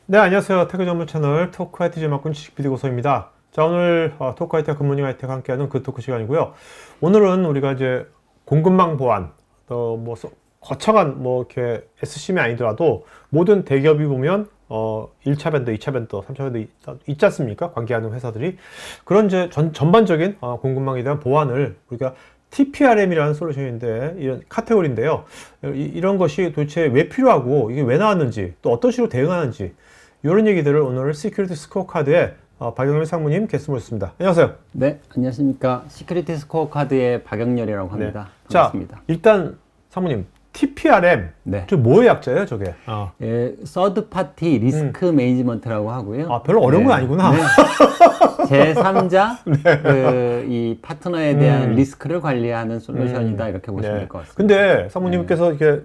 네, 안녕하세요. 태그 전문 채널 토크 IT 제막군 지식 PD 고소입니다. 자, 오늘 토크 IT와 굿모닝 IT가 함께하는 그 토크 시간이고요. 오늘은 우리가 이제 공급망 보안, 거창한 이렇게 SCM이 아니더라도 모든 대기업이 보면 1차 벤더, 2차 벤더, 3차 벤더 있지 않습니까? 관계하는 회사들이. 그런 이제 전반적인 공급망에 대한 보안을 우리가 TPRM이라는 솔루션인데, 이런 카테고리인데요. 이런 것이 도대체 왜 필요하고, 이게 왜 나왔는지, 또 어떤 식으로 대응하는지, 이런 얘기들을 오늘 시큐리티 스코어카드의 박영렬 상무님 게스트 모셨습니다. 안녕하세요. 네, 안녕하십니까. 시큐리티 스코어카드의 박영렬이라고 합니다. 네. 반갑습니다. 자, 일단 상무님, TPRM, 네. 저 뭐의 약자예요, 저게? 예, 서드 파티 리스크 매니지먼트라고 하고요. 별로 어려운 건 아니구나. 네. 제3자 이 파트너에 대한 리스크를 관리하는 솔루션이다 이렇게 보시면 될 것 같습니다. 근데 상무님께서 이게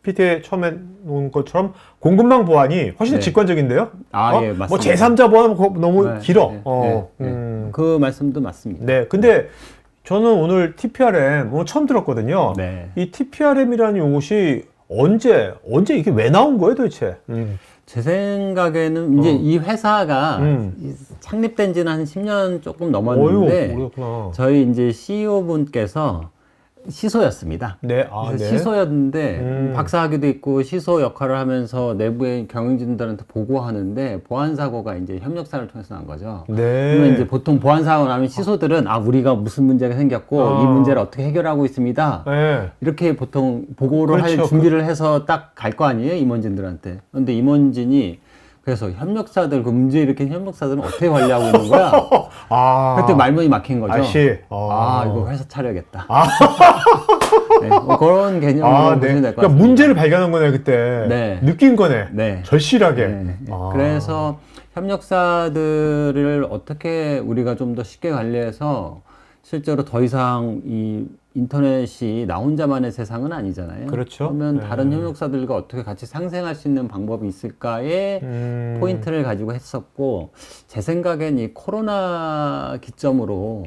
PT에 처음에 놓은 것처럼 공급망 보안이 훨씬 더 직관적인데요? 예, 맞습니다. 제3자 보안 너무 길어. 그 말씀도 맞습니다. 네, 근데 저는 오늘 TPRM 오늘 처음 들었거든요. 네. 이 TPRM이라는 용어이 언제 이게 왜 나온 거예요, 도대체? 제 생각에는 이제 이 회사가 창립된 지는 한 10년 조금 넘었는데, 어휴, 저희 이제 CEO 분께서 시소였습니다. 네, 그래서 네. 시소였는데 박사학위도 있고 시소 역할을 하면서 내부의 경영진들한테 보고하는데 보안 사고가 이제 협력사를 통해서 난 거죠. 네. 그러면 이제 보통 보안 사고 나면 시소들은 우리가 무슨 문제가 생겼고 이 문제를 어떻게 해결하고 있습니다. 네. 이렇게 보통 보고를 그렇죠. 할 준비를 해서 딱 갈 거 아니에요, 임원진들한테. 그런데 임원진이 그래서 협력사들, 그 문제 일으킨 협력사들은 어떻게 관리하고 있는 거야? 그때 말문이 막힌 거죠. 이거 회사 차려야겠다. 네, 그런 개념으로 보시면 될 것 같습니다. 그러니까 문제를 발견한 거네, 그때. 네. 느낀 거네. 네. 절실하게. 네. 그래서 협력사들을 어떻게 우리가 좀 더 쉽게 관리해서 실제로 더 이상 이 인터넷이 나 혼자만의 세상은 아니잖아요. 그렇죠. 그러면 네. 다른 협력사들과 어떻게 같이 상생할 수 있는 방법이 있을까에 포인트를 가지고 했었고, 제 생각엔 이 코로나 기점으로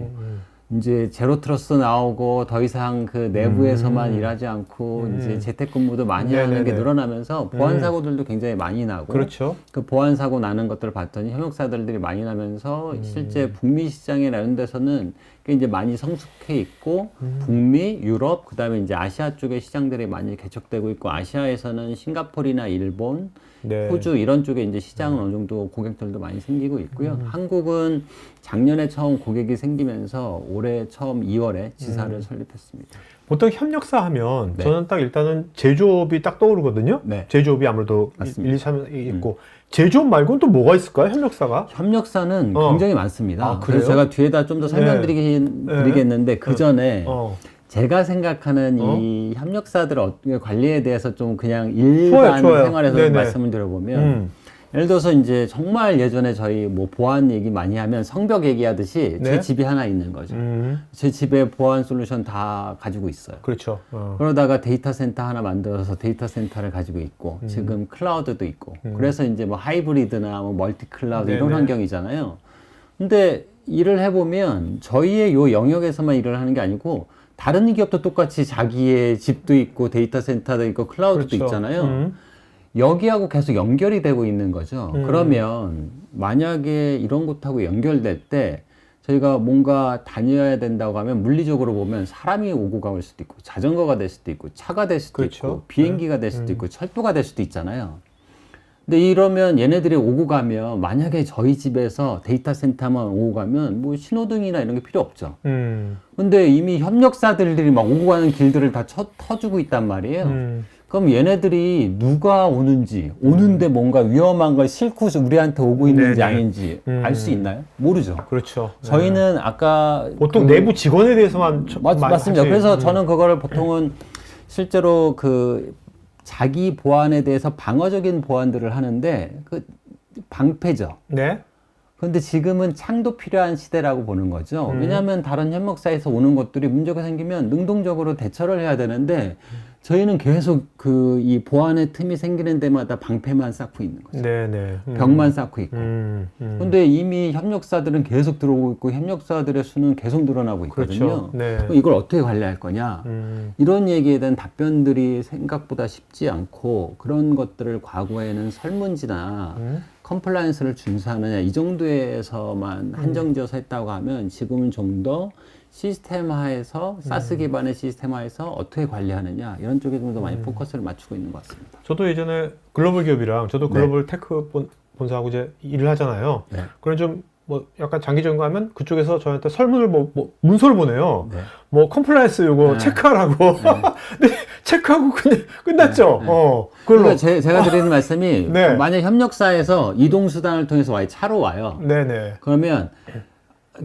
이제 제로 트러스트 나오고 더 이상 그 내부에서만 일하지 않고 이제 재택근무도 많이 하는 게 늘어나면서 보안 사고들도 굉장히 많이 나고, 그렇죠. 그 보안 사고 나는 것들을 봤더니 협력사들이 많이 나면서 실제 북미 시장에 이런 데서는 꽤 이제 많이 성숙해 있고, 북미, 유럽, 그다음에 이제 아시아 쪽의 시장들이 많이 개척되고 있고, 아시아에서는 싱가포르나 일본, 네. 호주 이런 쪽에 이제 시장은 어느 정도 고객들도 많이 생기고 있고요. 한국은 작년에 처음 고객이 생기면서 올해 처음 2월에 지사를 설립했습니다. 보통 협력사 하면 네. 저는 딱 일단은 제조업이 딱 떠오르거든요. 네. 제조업이 아무래도 맞습니다. 1, 2, 3 있고 제조업 말고는 또 뭐가 있을까요? 협력사가? 협력사는 굉장히 많습니다. 그래요? 그래서 제가 뒤에다 좀 더 설명드리겠는데 그 전에 제가 생각하는 이 협력사들 관리에 대해서 좀 그냥 일반 좋아요. 생활에서 네네. 말씀을 드려보면, 예를 들어서 이제 정말 예전에 저희 보안 얘기 많이 하면 성벽 얘기하듯이 네. 제 집이 하나 있는 거죠. 제 집에 보안 솔루션 다 가지고 있어요. 그렇죠. 그러다가 데이터 센터 하나 만들어서 데이터 센터를 가지고 있고, 지금 클라우드도 있고, 그래서 이제 하이브리드나 멀티 클라우드 이런 네네. 환경이잖아요. 근데 일을 해보면 저희의 요 영역에서만 일을 하는 게 아니고 다른 기업도 똑같이 자기의 집도 있고 데이터 센터도 있고 클라우드도 그렇죠. 있잖아요. 여기하고 계속 연결이 되고 있는 거죠. 그러면 만약에 이런 곳하고 연결될 때 저희가 뭔가 다녀야 된다고 하면 물리적으로 보면 사람이 오고 갈 수도 있고 자전거가 될 수도 있고 차가 될 수도 그렇죠. 있고 비행기가 될 수도 있고 철도가 될 수도 있잖아요. 근데 이러면 얘네들이 오고 가면 만약에 저희 집에서 데이터 센터만 오고 가면 신호등이나 이런 게 필요 없죠. 근데 이미 협력사들이 막 오고 가는 길들을 다 터주고 있단 말이에요. 그럼 얘네들이 누가 오는데 뭔가 위험한 걸 싣고 우리한테 오고 있는지 네네. 아닌지 알 수 있나요? 모르죠. 그렇죠. 저희는 아까 보통 내부 직원에 대해서만 맞습니다. 그래서 저는 그거를 보통은 실제로 자기 보안에 대해서 방어적인 보안들을 하는데 방패죠. 네. 그런데 지금은 창도 필요한 시대라고 보는 거죠. 왜냐하면 다른 협력사에서 오는 것들이 문제가 생기면 능동적으로 대처를 해야 되는데 저희는 계속 이 보안의 틈이 생기는 데마다 방패만 쌓고 있는 거죠. 네네. 벽만 쌓고 있고. 근데 이미 협력사들은 계속 들어오고 있고 협력사들의 수는 계속 늘어나고 있거든요. 그렇죠. 네. 이걸 어떻게 관리할 거냐? 이런 얘기에 대한 답변들이 생각보다 쉽지 않고 그런 것들을 과거에는 설문지나 컴플라이언스를 준수하느냐 이 정도에서만 한정지어서 했다고 하면 지금은 좀 더 시스템화에서 사스 기반의 시스템화에서 어떻게 관리하느냐 이런 쪽에 좀 더 많이 포커스를 맞추고 있는 것 같습니다. 저도 예전에 글로벌 기업이랑 저도 글로벌 테크 본사하고 이제 일을 하잖아요. 네. 그런 좀 뭐 약간 장기적인 거 하면 그쪽에서 저한테 설문을 뭐 문서를 보내요. 네. 뭐 컴플라이언스 요거 체크하라고. 근데 체크하고 그냥 끝났죠. 그걸로. 그러니까 제가 드리는 말씀이 네. 만약 협력사에서 이동수단을 통해서 차로 와요. 네네. 그러면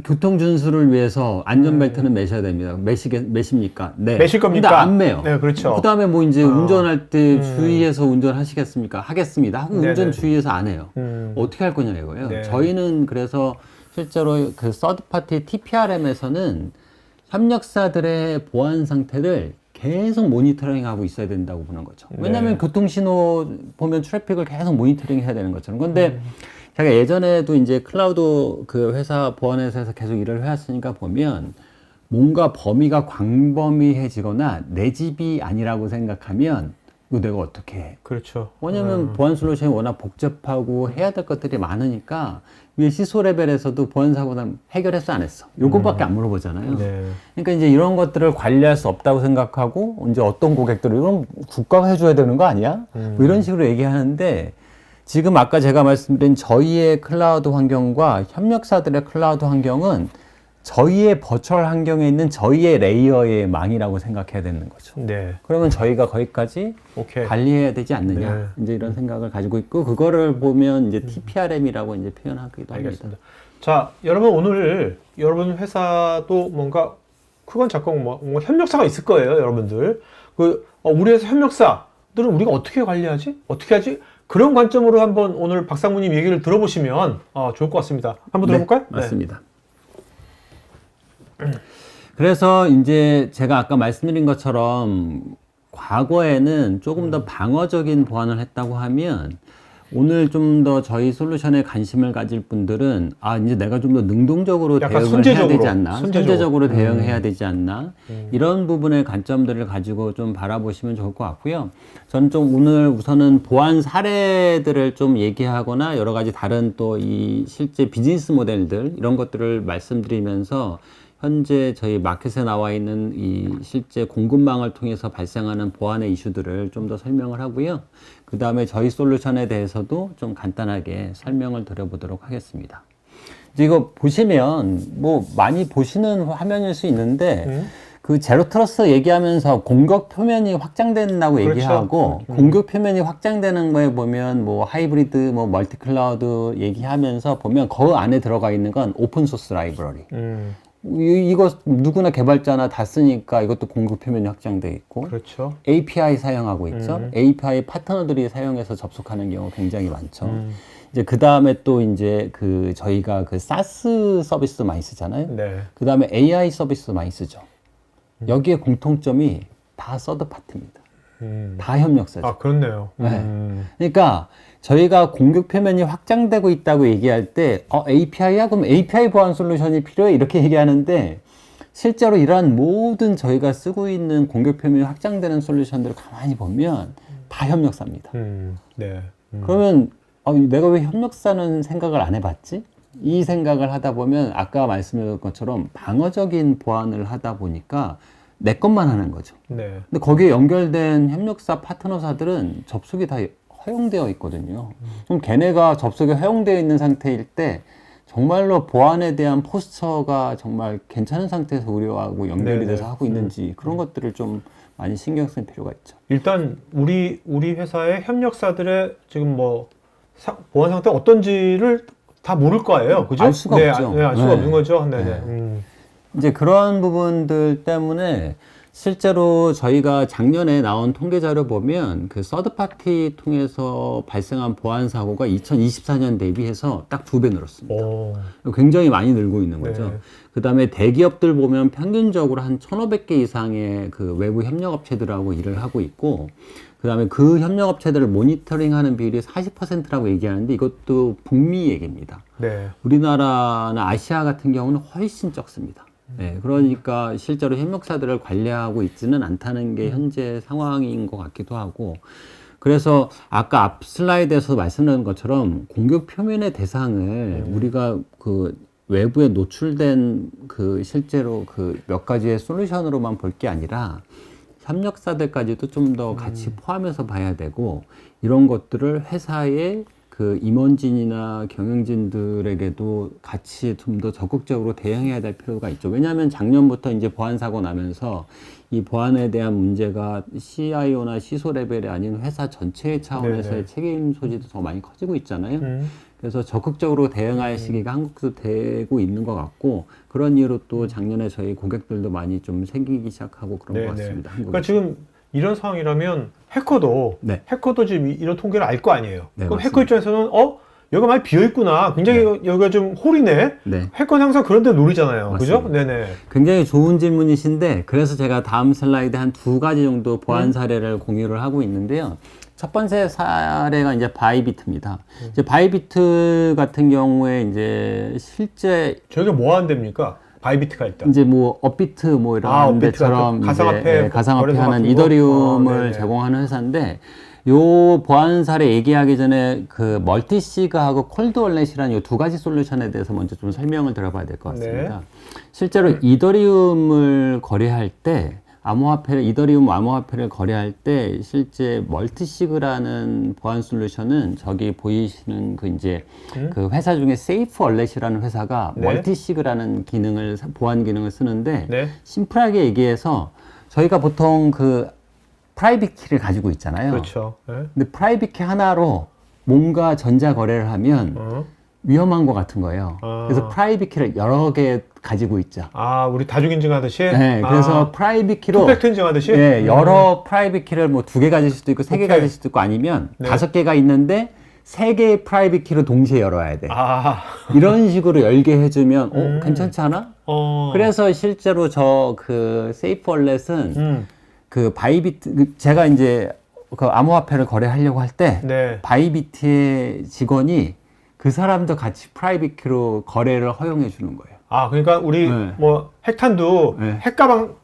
교통 준수를 위해서 안전벨트는 매셔야 됩니다. 매십니까? 네. 매실 겁니까? 근데 안 매요. 네, 그렇죠. 그 다음에 뭐 이제 운전할 때 주의해서 운전하시겠습니까? 하겠습니다. 하고 네네. 운전 주의해서 안 해요. 어떻게 할 거냐 이거예요. 네. 저희는 그래서 실제로 그 서드파티 TPRM에서는 협력사들의 보안 상태를 계속 모니터링하고 있어야 된다고 보는 거죠. 왜냐하면 네. 교통신호 보면 트래픽을 계속 모니터링 해야 되는 것처럼. 근데 제가 예전에도 이제 클라우드 그 회사 보안회사에서 계속 일을 해왔으니까 보면 뭔가 범위가 광범위해지거나 내 집이 아니라고 생각하면 이거 내가 어떻게 해? 그렇죠. 왜냐면 보안 솔루션이 워낙 복잡하고 해야 될 것들이 많으니까 위에 시소 레벨에서도 보안 사고는 해결했어 안 했어? 요것밖에 안 물어보잖아요. 네. 그러니까 이제 이런 것들을 관리할 수 없다고 생각하고 이제 어떤 고객들은 이건 국가가 해줘야 되는 거 아니야? 뭐 이런 식으로 얘기하는데 지금 아까 제가 말씀드린 저희의 클라우드 환경과 협력사들의 클라우드 환경은 저희의 버추얼 환경에 있는 저희의 레이어의 망이라고 생각해야 되는 거죠. 네. 그러면 저희가 거기까지 오케이. 관리해야 되지 않느냐. 네. 이제 이런 생각을 가지고 있고 그거를 보면 이제 TPRM이라고 이제 표현하기도 합니다. 알겠습니다. 자, 여러분 오늘 여러분 회사도 뭔가 크건 작건 뭐 협력사가 있을 거예요, 여러분들. 우리 회사 협력사들은 우리가 어떻게 관리하지? 어떻게 하지? 그런 관점으로 한번 오늘 박상무님 얘기를 들어보시면 좋을 것 같습니다. 한번 들어볼까요? 네, 맞습니다. 그래서 이제 제가 아까 말씀드린 것처럼 과거에는 조금 더 방어적인 보안을 했다고 하면 오늘 좀 더 저희 솔루션에 관심을 가질 분들은 이제 내가 좀 더 능동적으로 약간 대응을 해야 되지 순제적으로, 않나? 순제적으로 대응해야 되지 않나? 이런 부분의 관점들을 가지고 좀 바라보시면 좋을 것 같고요. 저는 좀 오늘 우선은 보안 사례들을 좀 얘기하거나 여러 가지 다른 또 이 실제 비즈니스 모델들 이런 것들을 말씀드리면서 현재 저희 마켓에 나와 있는 이 실제 공급망을 통해서 발생하는 보안의 이슈들을 좀 더 설명을 하고요. 그 다음에 저희 솔루션에 대해서도 좀 간단하게 설명을 드려보도록 하겠습니다. 이제 이거 보시면 뭐 많이 보시는 화면일 수 있는데 그 제로 트러스트 얘기하면서 공격 표면이 확장된다고 그렇죠. 얘기하고 공격 표면이 확장되는 거에 보면 뭐 하이브리드 뭐 멀티 클라우드 얘기하면서 보면 그 안에 들어가 있는 건 오픈 소스 라이브러리. 이거 누구나 개발자나 다 쓰니까 이것도 공급 표면이 확장돼 있고 그렇죠. API 사용하고 있죠. API 파트너들이 사용해서 접속하는 경우 굉장히 많죠. 이제 그 다음에 또 이제 저희가 SaaS 서비스도 많이 쓰잖아요. 네. 그 다음에 AI 서비스도 많이 쓰죠. 여기에 공통점이 다 서드 파트입니다. 다 협력사죠. 그렇네요. 네. 그러니까 저희가 공격 표면이 확장되고 있다고 얘기할 때 API야? 그럼 API 보안 솔루션이 필요해? 이렇게 얘기하는데 실제로 이러한 모든 저희가 쓰고 있는 공격 표면이 확장되는 솔루션들을 가만히 보면 다 협력사입니다. 네. 그러면 내가 왜 협력사는 생각을 안 해봤지? 이 생각을 하다 보면 아까 말씀드린 것처럼 방어적인 보안을 하다 보니까 내 것만 하는 거죠. 네. 근데 거기에 연결된 협력사 파트너사들은 접속이 다 허용되어 있거든요. 그럼 걔네가 접속이 허용되어 있는 상태일 때 정말로 보안에 대한 포스처가 정말 괜찮은 상태에서 의료하고 연결이 돼서 하고 있는지 그런 것들을 좀 많이 신경 쓸 필요가 있죠. 일단 우리 회사의 협력사들의 지금 뭐 보안 상태가 어떤지를 다 모를 거예요. 그죠? 알 수가 없죠. 알 수가 네. 없는 거죠. 네네. 이제 그런 부분들 때문에 실제로 저희가 작년에 나온 통계 자료 보면 그 서드파티 통해서 발생한 보안 사고가 2024년 대비해서 딱 2배 늘었습니다. 오. 굉장히 많이 늘고 있는 거죠. 네. 그 다음에 대기업들 보면 평균적으로 한 1,500개 이상의 그 외부 협력업체들하고 일을 하고 있고, 그 다음에 그 협력업체들을 모니터링 하는 비율이 40%라고 얘기하는데 이것도 북미 얘기입니다. 네. 우리나라나 아시아 같은 경우는 훨씬 적습니다. 네, 그러니까 실제로 협력사들을 관리하고 있지는 않다는 게 현재 상황인 것 같기도 하고, 그래서 아까 앞 슬라이드에서 말씀드린 것처럼 공격 표면의 대상을 우리가 그 외부에 노출된 그 실제로 그 몇 가지의 솔루션으로만 볼 게 아니라 협력사들까지도 좀 더 같이 포함해서 봐야 되고, 이런 것들을 회사의 그 임원진이나 경영진들에게도 같이 좀 더 적극적으로 대응해야 될 필요가 있죠. 왜냐하면 작년부터 이제 보안 사고 나면서 이 보안에 대한 문제가 CIO나 CISO 레벨이 아닌 회사 전체의 차원에서의 네네. 책임 소지도 더 많이 커지고 있잖아요. 그래서 적극적으로 대응할 시기가 한국도 되고 있는 것 같고, 그런 이유로 또 작년에 저희 고객들도 많이 좀 생기기 시작하고 그런 것 같습니다. 그러니까 지금 이런 상황이라면 해커도 네. 지금 이런 통계를 알 거 아니에요. 네, 그럼 맞습니다. 해커 입장에서는 여기가 많이 비어 있구나. 굉장히 여기가 좀 홀이네. 네. 해커는 항상 그런 데 노리잖아요. 그죠? 맞습니다. 네네. 굉장히 좋은 질문이신데, 그래서 제가 다음 슬라이드 한 2가지 정도 보안 사례를 공유를 하고 있는데요. 첫 번째 사례가 이제 바이비트입니다. 이제 바이비트 같은 경우에 이제 실제 저게 뭐 하는 데입니까? 바이비트가 일단. 이제 뭐 업비트 뭐 이런 업비트 데처럼 같은 가상화폐 이제 가상화폐 거래소 하는 같은 거? 이더리움을 네네. 제공하는 회사인데, 요 보안 사례 얘기하기 전에 그 멀티시그하고 콜드월렛이라는 요 2가지 솔루션에 대해서 먼저 좀 설명을 들어봐야 될 것 같습니다. 실제로 이더리움을 거래할 때 이더리움 암호화폐를 거래할 때 실제 멀티시그라는 보안 솔루션은 저기 보이시는 그 이제 그 회사 중에 세이프 월렛이라는 회사가 네. 멀티시그라는 보안 기능을 쓰는데, 네. 심플하게 얘기해서 저희가 보통 그 프라이빗 키를 가지고 있잖아요. 그렇죠. 네. 근데 프라이빗 키 하나로 뭔가 전자 거래를 하면 위험한 것 같은 거예요. 그래서 프라이빗 키를 여러 개 가지고 있죠. 우리 다중 인증하듯이? 네, 그래서 프라이빗 키로 투팩트 인증하듯이? 네, 여러 프라이빗 키를 뭐 2개 가질 수도 있고 3개 가질 수도 있고, 아니면 네. 5개가 있는데 3개의 프라이빗 키로 동시에 열어야 돼. 이런 식으로 열게 해주면 괜찮지 않아? 그래서 실제로 저 그 세이프 월렛은 그 바이비트, 제가 이제 그 암호화폐를 거래하려고 할 때 네. 바이비트의 직원이 그 사람도 같이 프라이빗 키로 거래를 허용해 주는 거예요. 그러니까 우리 네. 뭐 핵탄두 네. 핵가방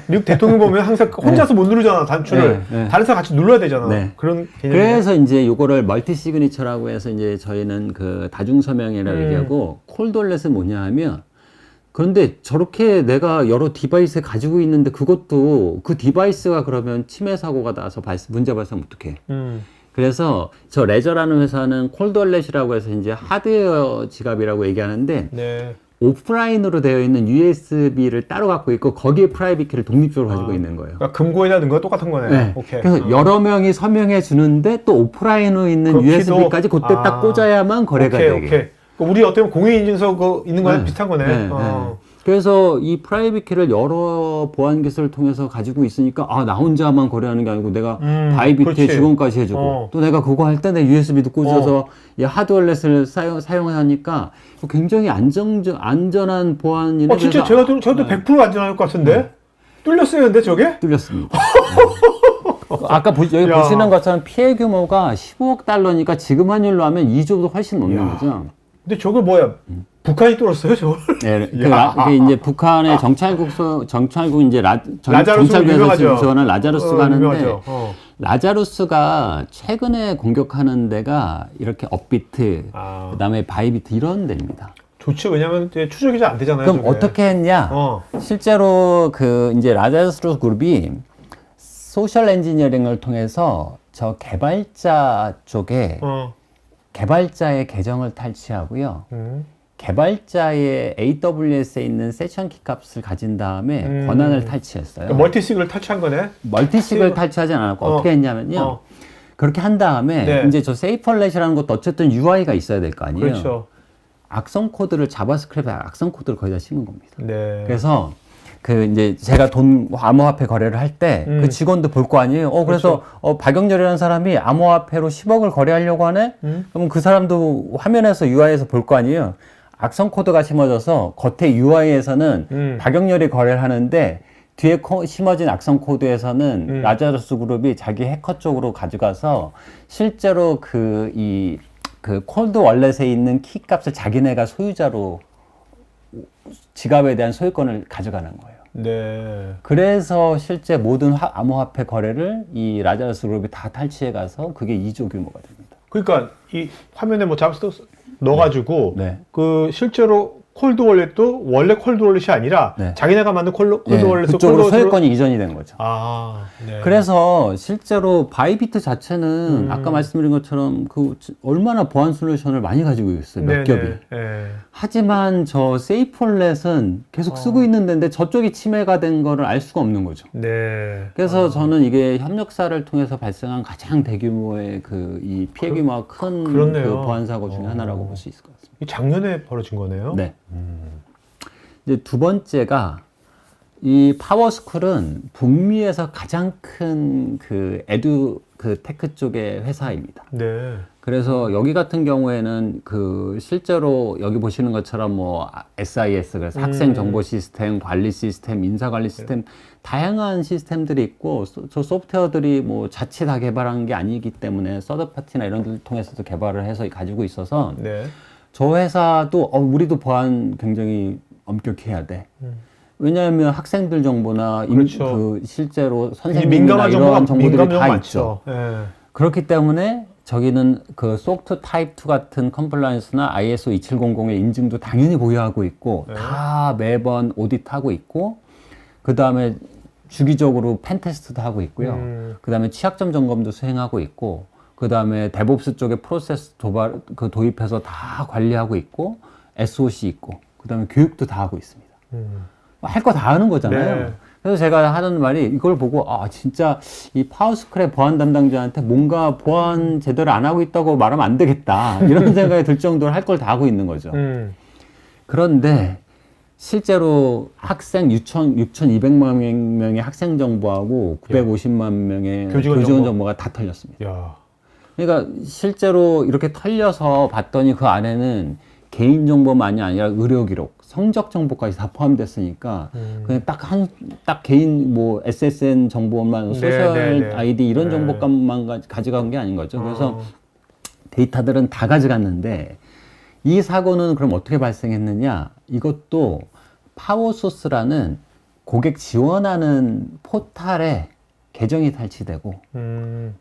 미국 대통령 보면 항상 혼자서 못 누르잖아, 단추를. 네. 다른 사람 같이 눌러야 되잖아. 네. 그런 개념이. 그래서 이제 요거를 멀티 시그니처라고 해서 이제 저희는 그 다중 서명이라고 얘기하고, 콜드월렛은 뭐냐 하면, 그런데 저렇게 내가 여러 디바이스 가지고 있는데 그것도 그 디바이스가 그러면 침해 사고가 나서 문제 발생하면 어떡해. 그래서 저 레저라는 회사는 콜드월렛이라고 해서 이제 하드웨어 지갑이라고 얘기하는데, 네. 오프라인으로 되어 있는 USB를 따로 갖고 있고 거기에 프라이빗 키를 독립적으로 가지고 있는 거예요. 그러니까 금고에다 넣은 거 똑같은 거네. 네. 오케이. 그래서 여러 명이 서명해 주는데 또 오프라인으로 있는 그 키도- USB까지 그때 딱 꽂아야만 거래가 되게. 오케이. 우리 어떻게 보면 공인인증서 그 있는 거랑 네. 비슷한 거네. 네, 그래서 이 프라이빗 키를 여러 보안 기술을 통해서 가지고 있으니까 나 혼자만 거래하는 게 아니고 내가 바이비트의 그렇지. 직원까지 해주고 또 내가 그거 할 때 내 USB도 꽂아서 이 하드월렛을 사용하니까 굉장히 안전한 보안이네. 진짜 저도 100% 안전할 것 같은데? 뚫렸어요, 근데 저게? 뚫렸습니다. 아까 여기 야. 보시는 것처럼 피해 규모가 15억 달러니까 지금 환율로 하면 2조보다 훨씬 넘는 거죠. 근데 저걸 뭐야? 북한이 뚫었어요, 저걸? 네, 그게 이제 북한의 정찰국 이제 라자루스 정찰국에서 유명하죠. 지원한 라자루스가 하는데, 유명하죠. 라자루스가 최근에 공격하는 데가 이렇게 업비트, 그다음에 바이비트 이런 데입니다. 좋죠. 왜냐면 이제 추적이 잘 안 되잖아요. 그럼 저게. 어떻게 했냐? 실제로 그 이제 라자루스 그룹이 소셜 엔지니어링을 통해서 저 개발자 쪽에 개발자의 계정을 탈취하고요. 개발자의 AWS에 있는 세션 키 값을 가진 다음에 권한을 탈취했어요. 그러니까 멀티식을 탈취한 거네. 멀티식을 탈취하지 않았고 어떻게 했냐면요. 그렇게 한 다음에 네. 이제 저 세이프월렛이라는 것도 어쨌든 UI가 있어야 될 거 아니에요. 그렇죠. 악성 코드를 자바스크립트에 악성 코드를 거기다 심은 겁니다. 네. 그래서 그 이제 제가 돈 암호화폐 거래를 할 때 그 직원도 볼 거 아니에요. 그래서 박영렬이라는 사람이 암호화폐로 10억을 거래하려고 하네. 그럼 그 사람도 화면에서 UI에서 볼 거 아니에요. 악성 코드가 심어져서 겉에 UI에서는 박영렬이 거래를 하는데 뒤에 심어진 악성 코드에서는 라자루스 그룹이 자기 해커 쪽으로 가져가서 실제로 그 콜드 월렛에 있는 키 값을 자기네가 소유자로 지갑에 대한 소유권을 가져가는 거예요. 네. 그래서 실제 모든 암호화폐 거래를 이 라자루스 그룹이 다 탈취해 가서 그게 2조 규모가 됩니다. 그러니까 이 화면에 뭐 잡스 넣어가지고 네. 그 실제로 콜드 월렛도 원래 콜드 월렛이 아니라 네. 자기네가 만든 콜드 네, 월렛을 그쪽으로 소유권이 이전이 된 거죠. 아, 네. 그래서 실제로 바이비트 자체는 아까 말씀드린 것처럼 그 얼마나 보안 솔루션을 많이 가지고 있어요. 몇 네네. 겹이. 네. 하지만 저 세이프월렛은 계속 쓰고 있는 데인데 저쪽이 침해가 된 거를 알 수가 없는 거죠. 네. 그래서 저는 이게 협력사를 통해서 발생한 가장 대규모의 이 피해 규모가 큰 그렇네요. 그 보안 사고 중에 하나라고 볼 수 있을 것 같습니다. 이 작년에 벌어진 거네요. 네. 이제 두 번째가 이 파워스쿨은 북미에서 가장 큰 그 테크 쪽의 회사입니다. 네. 그래서 여기 같은 경우에는 그 실제로 여기 보시는 것처럼 뭐 SIS 그래서 학생 정보 시스템, 관리 시스템, 인사 관리 시스템 다양한 시스템들이 있고 저 소프트웨어들이 뭐 자체 다 개발한 게 아니기 때문에 서드 파티나 이런 데를 통해서도 개발을 해서 가지고 있어서 네. 저 회사도 우리도 보안 굉장히 엄격히 해야 돼. 왜냐하면 학생들 정보나 그렇죠. 그 실제로 이 선생님이나 이런 정보들이 다 있죠. 네. 그렇기 때문에 저기는 그 SOC 2 타입 2 같은 컴플라이언스나 ISO 27001의 인증도 당연히 보유하고 있고 네. 다 매번 오디트하고 있고 그 다음에 주기적으로 펜테스트도 하고 있고요. 그 다음에 취약점 점검도 수행하고 있고 그 다음에 데브옵스 쪽에 프로세스 도입해서 다 관리하고 있고 SOC 있고 그 다음에 교육도 다 하고 있습니다. 할 거 다 하는 거잖아요. 네. 그래서 제가 하는 말이 이걸 보고 진짜 이 파워스쿨의 보안 담당자한테 뭔가 보안 제대로 안 하고 있다고 말하면 안 되겠다 이런 생각이 들 정도로 할 걸 다 하고 있는 거죠. 그런데 실제로 학생 6,200만 명의 학생 정보하고 950만 명의 교직원 교직원 정보. 정보가 다 털렸습니다. 야. 그러니까 실제로 이렇게 털려서 봤더니 그 안에는 개인 정보만이 아니라 의료 기록, 성적 정보까지 다 포함됐으니까 그냥 딱 개인 뭐 SSN 정보만 소셜 네. 아이디 이런 정보값만 가져간 게 아닌 거죠. 그래서 데이터들은 다 가져갔는데 이 사고는 그럼 어떻게 발생했느냐? 이것도 파워소스라는 고객 지원하는 포탈에 계정이 탈취되고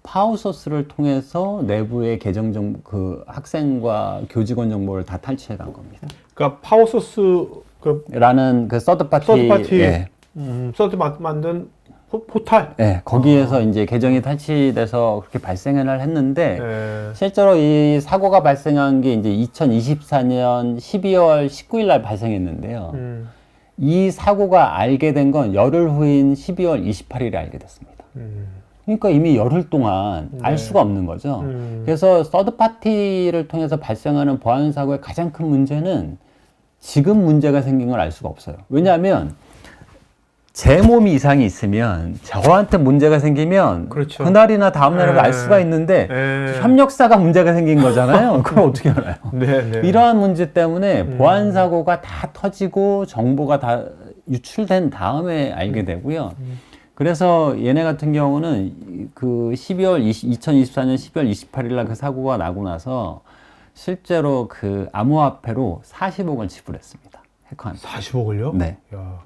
파워소스를 통해서 내부의 계정 정보, 그 학생과 교직원 정보를 다 탈취해 간 겁니다. 그러니까 파워소스 라는 그 서드 파티, 예. 서드 만든 포탈. 예, 거기에서 이제 계정이 탈취돼서 그렇게 발생을 했는데 네. 실제로 이 사고가 발생한 게 이제 2024년 12월 19일 날 발생했는데요. 이 사고가 알게 된 건 열흘 후인 12월 28일에 알게 됐습니다. 그러니까 이미 열흘 동안 알 수가 없는 거죠. 그래서 서드 파티를 통해서 발생하는 보안 사고의 가장 큰 문제는 지금 문제가 생긴 걸 알 수가 없어요. 왜냐하면 제 몸이 이상이 있으면 저한테 문제가 생기면 그렇죠. 그날이나 다음날을 알 수가 있는데 협력사가 문제가 생긴 거잖아요. 그걸 어떻게 알아요? 네. 이러한 문제 때문에 보안 사고가 다 터지고 정보가 다 유출된 다음에 알게 되고요. 그래서 얘네 같은 경우는 그 2024년 12월 28일 날 그 사고가 나고 나서 실제로 그 암호화폐로 40억을 지불했습니다. 해커한테. 40억을요? 네. 야.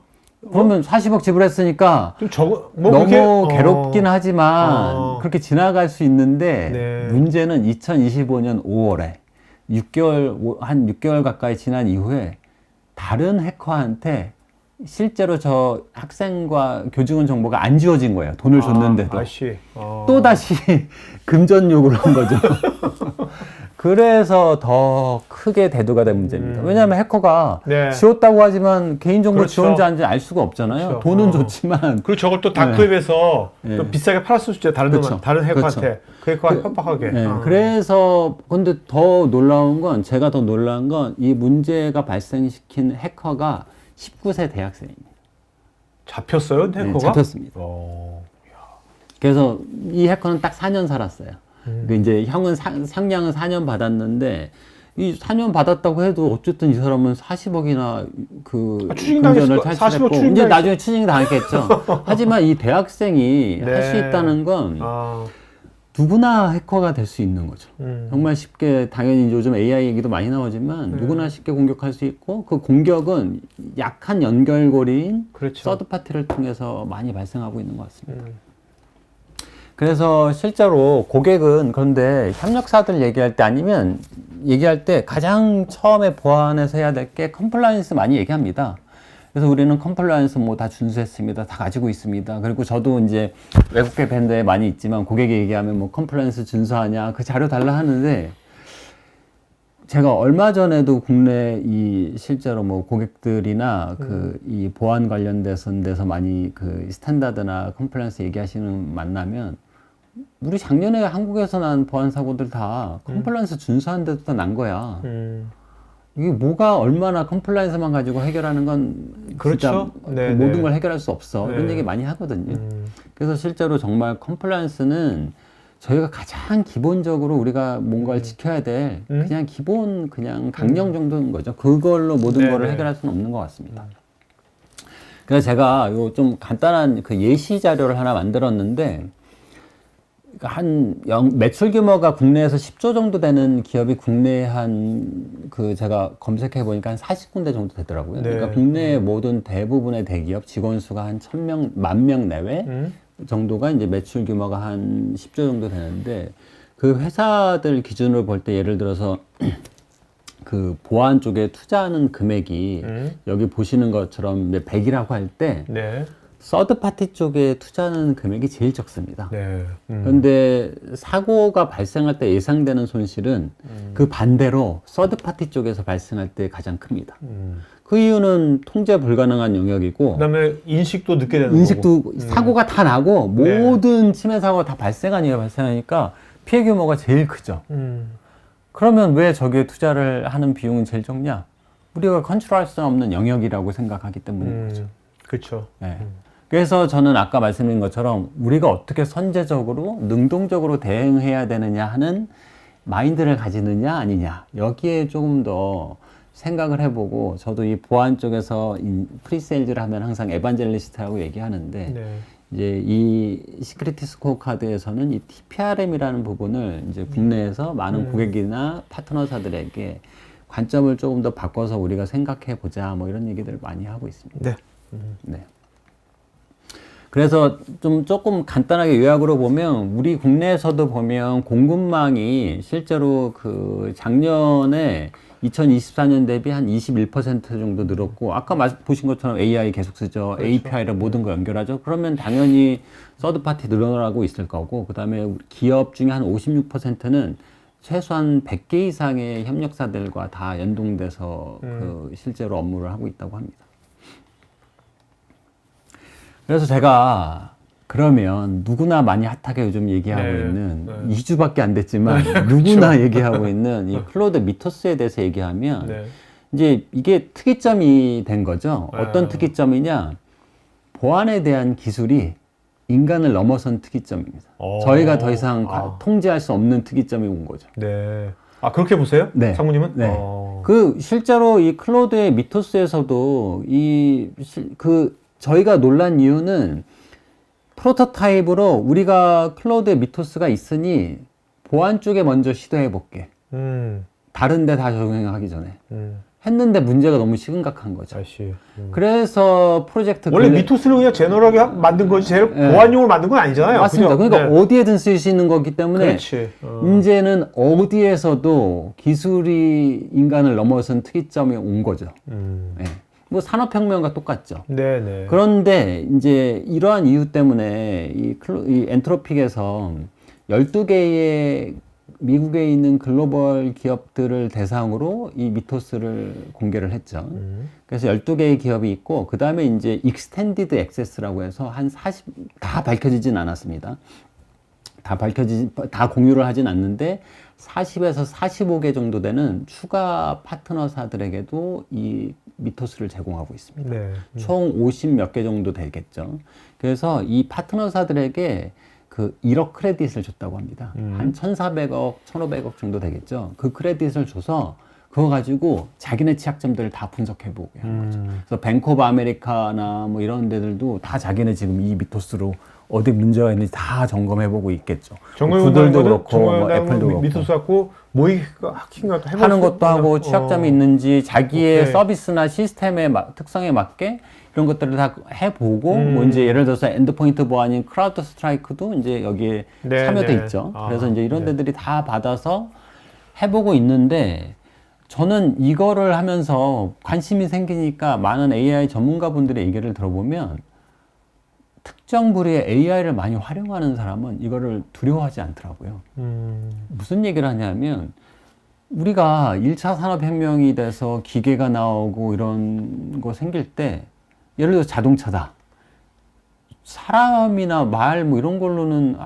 그러면 40억 지불했으니까 좀 적어 뭐 너무 그렇게, 괴롭긴 하지만 그렇게 지나갈 수 있는데 네. 문제는 2025년 5월에 한 6개월 가까이 지난 이후에 다른 해커한테 실제로 저 학생과 교직원 정보가 안 지워진 거예요. 돈을 줬는데도. 또 다시 금전 요구를 한 거죠. 그래서 더 크게 대두가 된 문제입니다. 왜냐하면 해커가 네. 지웠다고 하지만 개인정보 그렇죠. 지웠는지 아닌지 알 수가 없잖아요. 그렇죠. 돈은 줬지만. 그리고 저걸 또 다크웹에서 네. 또 비싸게 팔았을 수도 있죠. 다른 해커한테. 그렇죠. 그 해커가 협박하게. 네. 그래서 근데 더 놀라운 건 제가 더 놀라운 건 이 문제가 발생시킨 해커가 19세 대학생입니다. 잡혔어요, 해커가? 네, 잡혔습니다. 그래서 이 해커는 딱 4년 살았어요. 그 이제 형은 상량은 4년 받았는데 이 4년 받았다고 해도 어쨌든 이 사람은 40억이나 그 금전을 탈취했고 이제 나중에 추징 당했겠죠. 하지만 이 대학생이 할 수 있다는 건 누구나 해커가 될 수 있는 거죠. 정말 쉽게 당연히 요즘 AI 얘기도 많이 나오지만 누구나 쉽게 공격할 수 있고 그 공격은 약한 연결고리인 그렇죠. 서드 파티를 통해서 많이 발생하고 있는 것 같습니다. 그래서 실제로 고객은 그런데 협력사들 얘기할 때 아니면 얘기할 때 가장 처음에 보안에서 해야 될 게 컴플라이언스 많이 얘기합니다. 그래서 우리는 컴플라이언스 뭐 다 준수했습니다. 다 가지고 있습니다. 그리고 저도 이제 외국계 밴드에 많이 있지만 고객이 얘기하면 뭐 컴플라이언스 준수하냐 그 자료 달라 하는데 제가 얼마 전에도 국내 이 실제로 뭐 고객들이나 그 이 보안 관련돼서 많이 그 스탠다드나 컴플라이언스 얘기하시는 만나면 우리 작년에 한국에서 난 보안 사고들 다 컴플라이언스 준수한 데부터 난 거야. 이게 뭐가 얼마나 컴플라이언스만 가지고 해결하는 건 그렇죠. 진짜 모든 걸 해결할 수 없어. 이런 얘기 많이 하거든요. 그래서 실제로 정말 컴플라이언스는 저희가 가장 기본적으로 우리가 뭔가를 지켜야 될 그냥 기본 그냥 강령 정도인 거죠. 그걸로 모든 거를 해결할 수는 없는 것 같습니다. 그래서 제가 요 좀 간단한 그 예시 자료를 하나 만들었는데 매출 규모가 국내에서 10조 정도 되는 기업이 국내에 그 제가 검색해 보니까 한 40군데 정도 되더라고요. 그러니까 국내의 모든 대부분의 대기업 직원 수가 한 1000명, 10,000명 내외 정도가 이제 매출 규모가 한 10조 정도 되는데 그 회사들 기준으로 볼 때 예를 들어서 그 보안 쪽에 투자하는 금액이 여기 보시는 것처럼 100이라고 할 때 서드 파티 쪽에 투자하는 금액이 제일 적습니다. 그런데 사고가 발생할 때 예상되는 손실은 그 반대로 서드 파티 쪽에서 발생할 때 가장 큽니다. 그 이유는 통제 불가능한 영역이고 그다음에 인식도 늦게 되는 인식도 거고. 사고가 다 나고 모든 침해 사고가 다 발생하니까 피해 규모가 제일 크죠. 그러면 왜 저기에 투자를 하는 비용은 제일 적냐? 우리가 컨트롤할 수 없는 영역이라고 생각하기 때문인 거죠. 그렇죠. 네. 그래서 저는 아까 말씀드린 것처럼 우리가 어떻게 선제적으로 능동적으로 대응해야 되느냐 하는 마인드를 가지느냐 아니냐 여기에 조금 더 생각을 해보고 저도 이 보안 쪽에서 프리세일즈를 하면 항상 에반젤리스트라고 얘기하는데 이제 이 시크리티 스코어 카드에서는 이 TPRM이라는 부분을 이제 국내에서 많은 고객이나 파트너사들에게 관점을 조금 더 바꿔서 우리가 생각해 보자 뭐 이런 얘기들을 많이 하고 있습니다. 네. 그래서 좀 조금 간단하게 요약으로 보면 우리 국내에서도 보면 공급망이 실제로 그 작년에 2024년 대비 한 21% 정도 늘었고 아까 보신 것처럼 AI 계속 쓰죠. API로 모든 거 연결하죠. 그러면 당연히 서드 파티 늘어나고 있을 거고 그다음에 기업 중에 한 56%는 최소한 100개 이상의 협력사들과 다 연동돼서 그 실제로 업무를 하고 있다고 합니다. 그래서 제가 그러면 누구나 많이 핫하게 요즘 얘기하고 있는 2주밖에 안 됐지만 누구나 얘기하고 있는 이 클로드 미토스에 대해서 얘기하면 이제 이게 특이점이 된 거죠. 어떤 특이점이냐? 보안에 대한 기술이 인간을 넘어선 특이점입니다. 저희가 더 이상 통제할 수 없는 특이점이 온 거죠. 아, 그렇게 보세요? 상무님은? 그 실제로 이 클로드의 미토스에서도 저희가 놀란 이유는 프로토타입으로 우리가 클로드의 미토스가 있으니 보안 쪽에 먼저 시도해 볼게. 다른 데 다 적용하기 전에. 했는데 문제가 너무 심각한 거죠. 그래서 프로젝트 원래 미토스는 그냥 제너럴하게 만든 거지 제일 보안용으로 만든 건 아니잖아요. 맞습니다. 그죠? 그러니까 어디에든 쓸 수 있는 거기 때문에 이제는 어디에서도 기술이 인간을 넘어선 특이점이 온 거죠. 뭐 산업혁명과 똑같죠. 그런데 이제 이러한 이유 때문에 이 엔트로픽에서 12개의 미국에 있는 글로벌 기업들을 대상으로 이 미토스를 공개를 했죠. 그래서 12개의 기업이 있고, 그 다음에 이제 익스텐디드 액세스라고 해서 다 밝혀지진 않았습니다. 다 공유를 하진 않는데, 40에서 45개 정도 되는 추가 파트너사들에게도 이 미토스를 제공하고 있습니다. 네. 총 50 몇 개 정도 되겠죠. 그래서 이 파트너사들에게 그 1억 크레딧을 줬다고 합니다. 한 1,400억, 1,500억 정도 되겠죠. 그 크레딧을 줘서 그거 가지고 자기네 취약점들을 다 분석해보게 하는 거죠. 그래서 뱅크 오브 아메리카나 뭐 이런 데들도 다 자기네 지금 이 미토스로 어디 문제가 있는지 다 점검해보고 있겠죠. 구글도 그렇고 뭐 애플도 그렇고. 미토스 갖고 모의하킹 하는 것도 하고 취약점이 있는지 자기의 오케이. 서비스나 시스템의 특성에 맞게 이런 것들을 다 해보고 뭐 이제 예를 들어서 엔드포인트 보안인 크라우드 스트라이크도 이제 여기에 네, 참여돼 네. 있죠. 아, 그래서 이제 이런 네. 데들이 다 받아서 해보고 있는데 저는 이거를 하면서 관심이 생기니까 많은 AI 전문가분들의 얘기를 들어보면 특정 부류의 AI를 많이 활용하는 사람은 이거를 두려워하지 않더라고요. 무슨 얘기를 하냐면 우리가 1차 산업혁명이 돼서 기계가 나오고 이런 거 생길 때 예를 들어 자동차다. 사람이나 말 뭐 이런 걸로는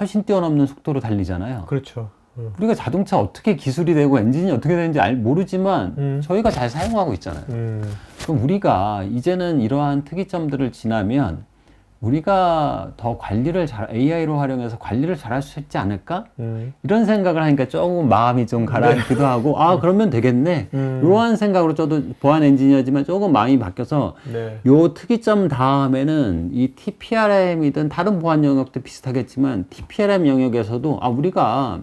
훨씬 뛰어넘는 속도로 달리잖아요. 그렇죠. 우리가 자동차 어떻게 기술이 되고 엔진이 어떻게 되는지 모르지만 저희가 잘 사용하고 있잖아요. 그럼 우리가 이제는 이러한 특이점들을 지나면 우리가 더 관리를 AI로 활용해서 관리를 잘할 수 있지 않을까? 이런 생각을 하니까 조금 마음이 좀 가라앉기도 하고, 아, 그러면 되겠네. 이러한 생각으로 저도 보안 엔지니어지만 조금 마음이 바뀌어서, 네. 요 특이점 다음에는 이 TPRM이든 다른 보안 영역도 비슷하겠지만, TPRM 영역에서도, 아, 우리가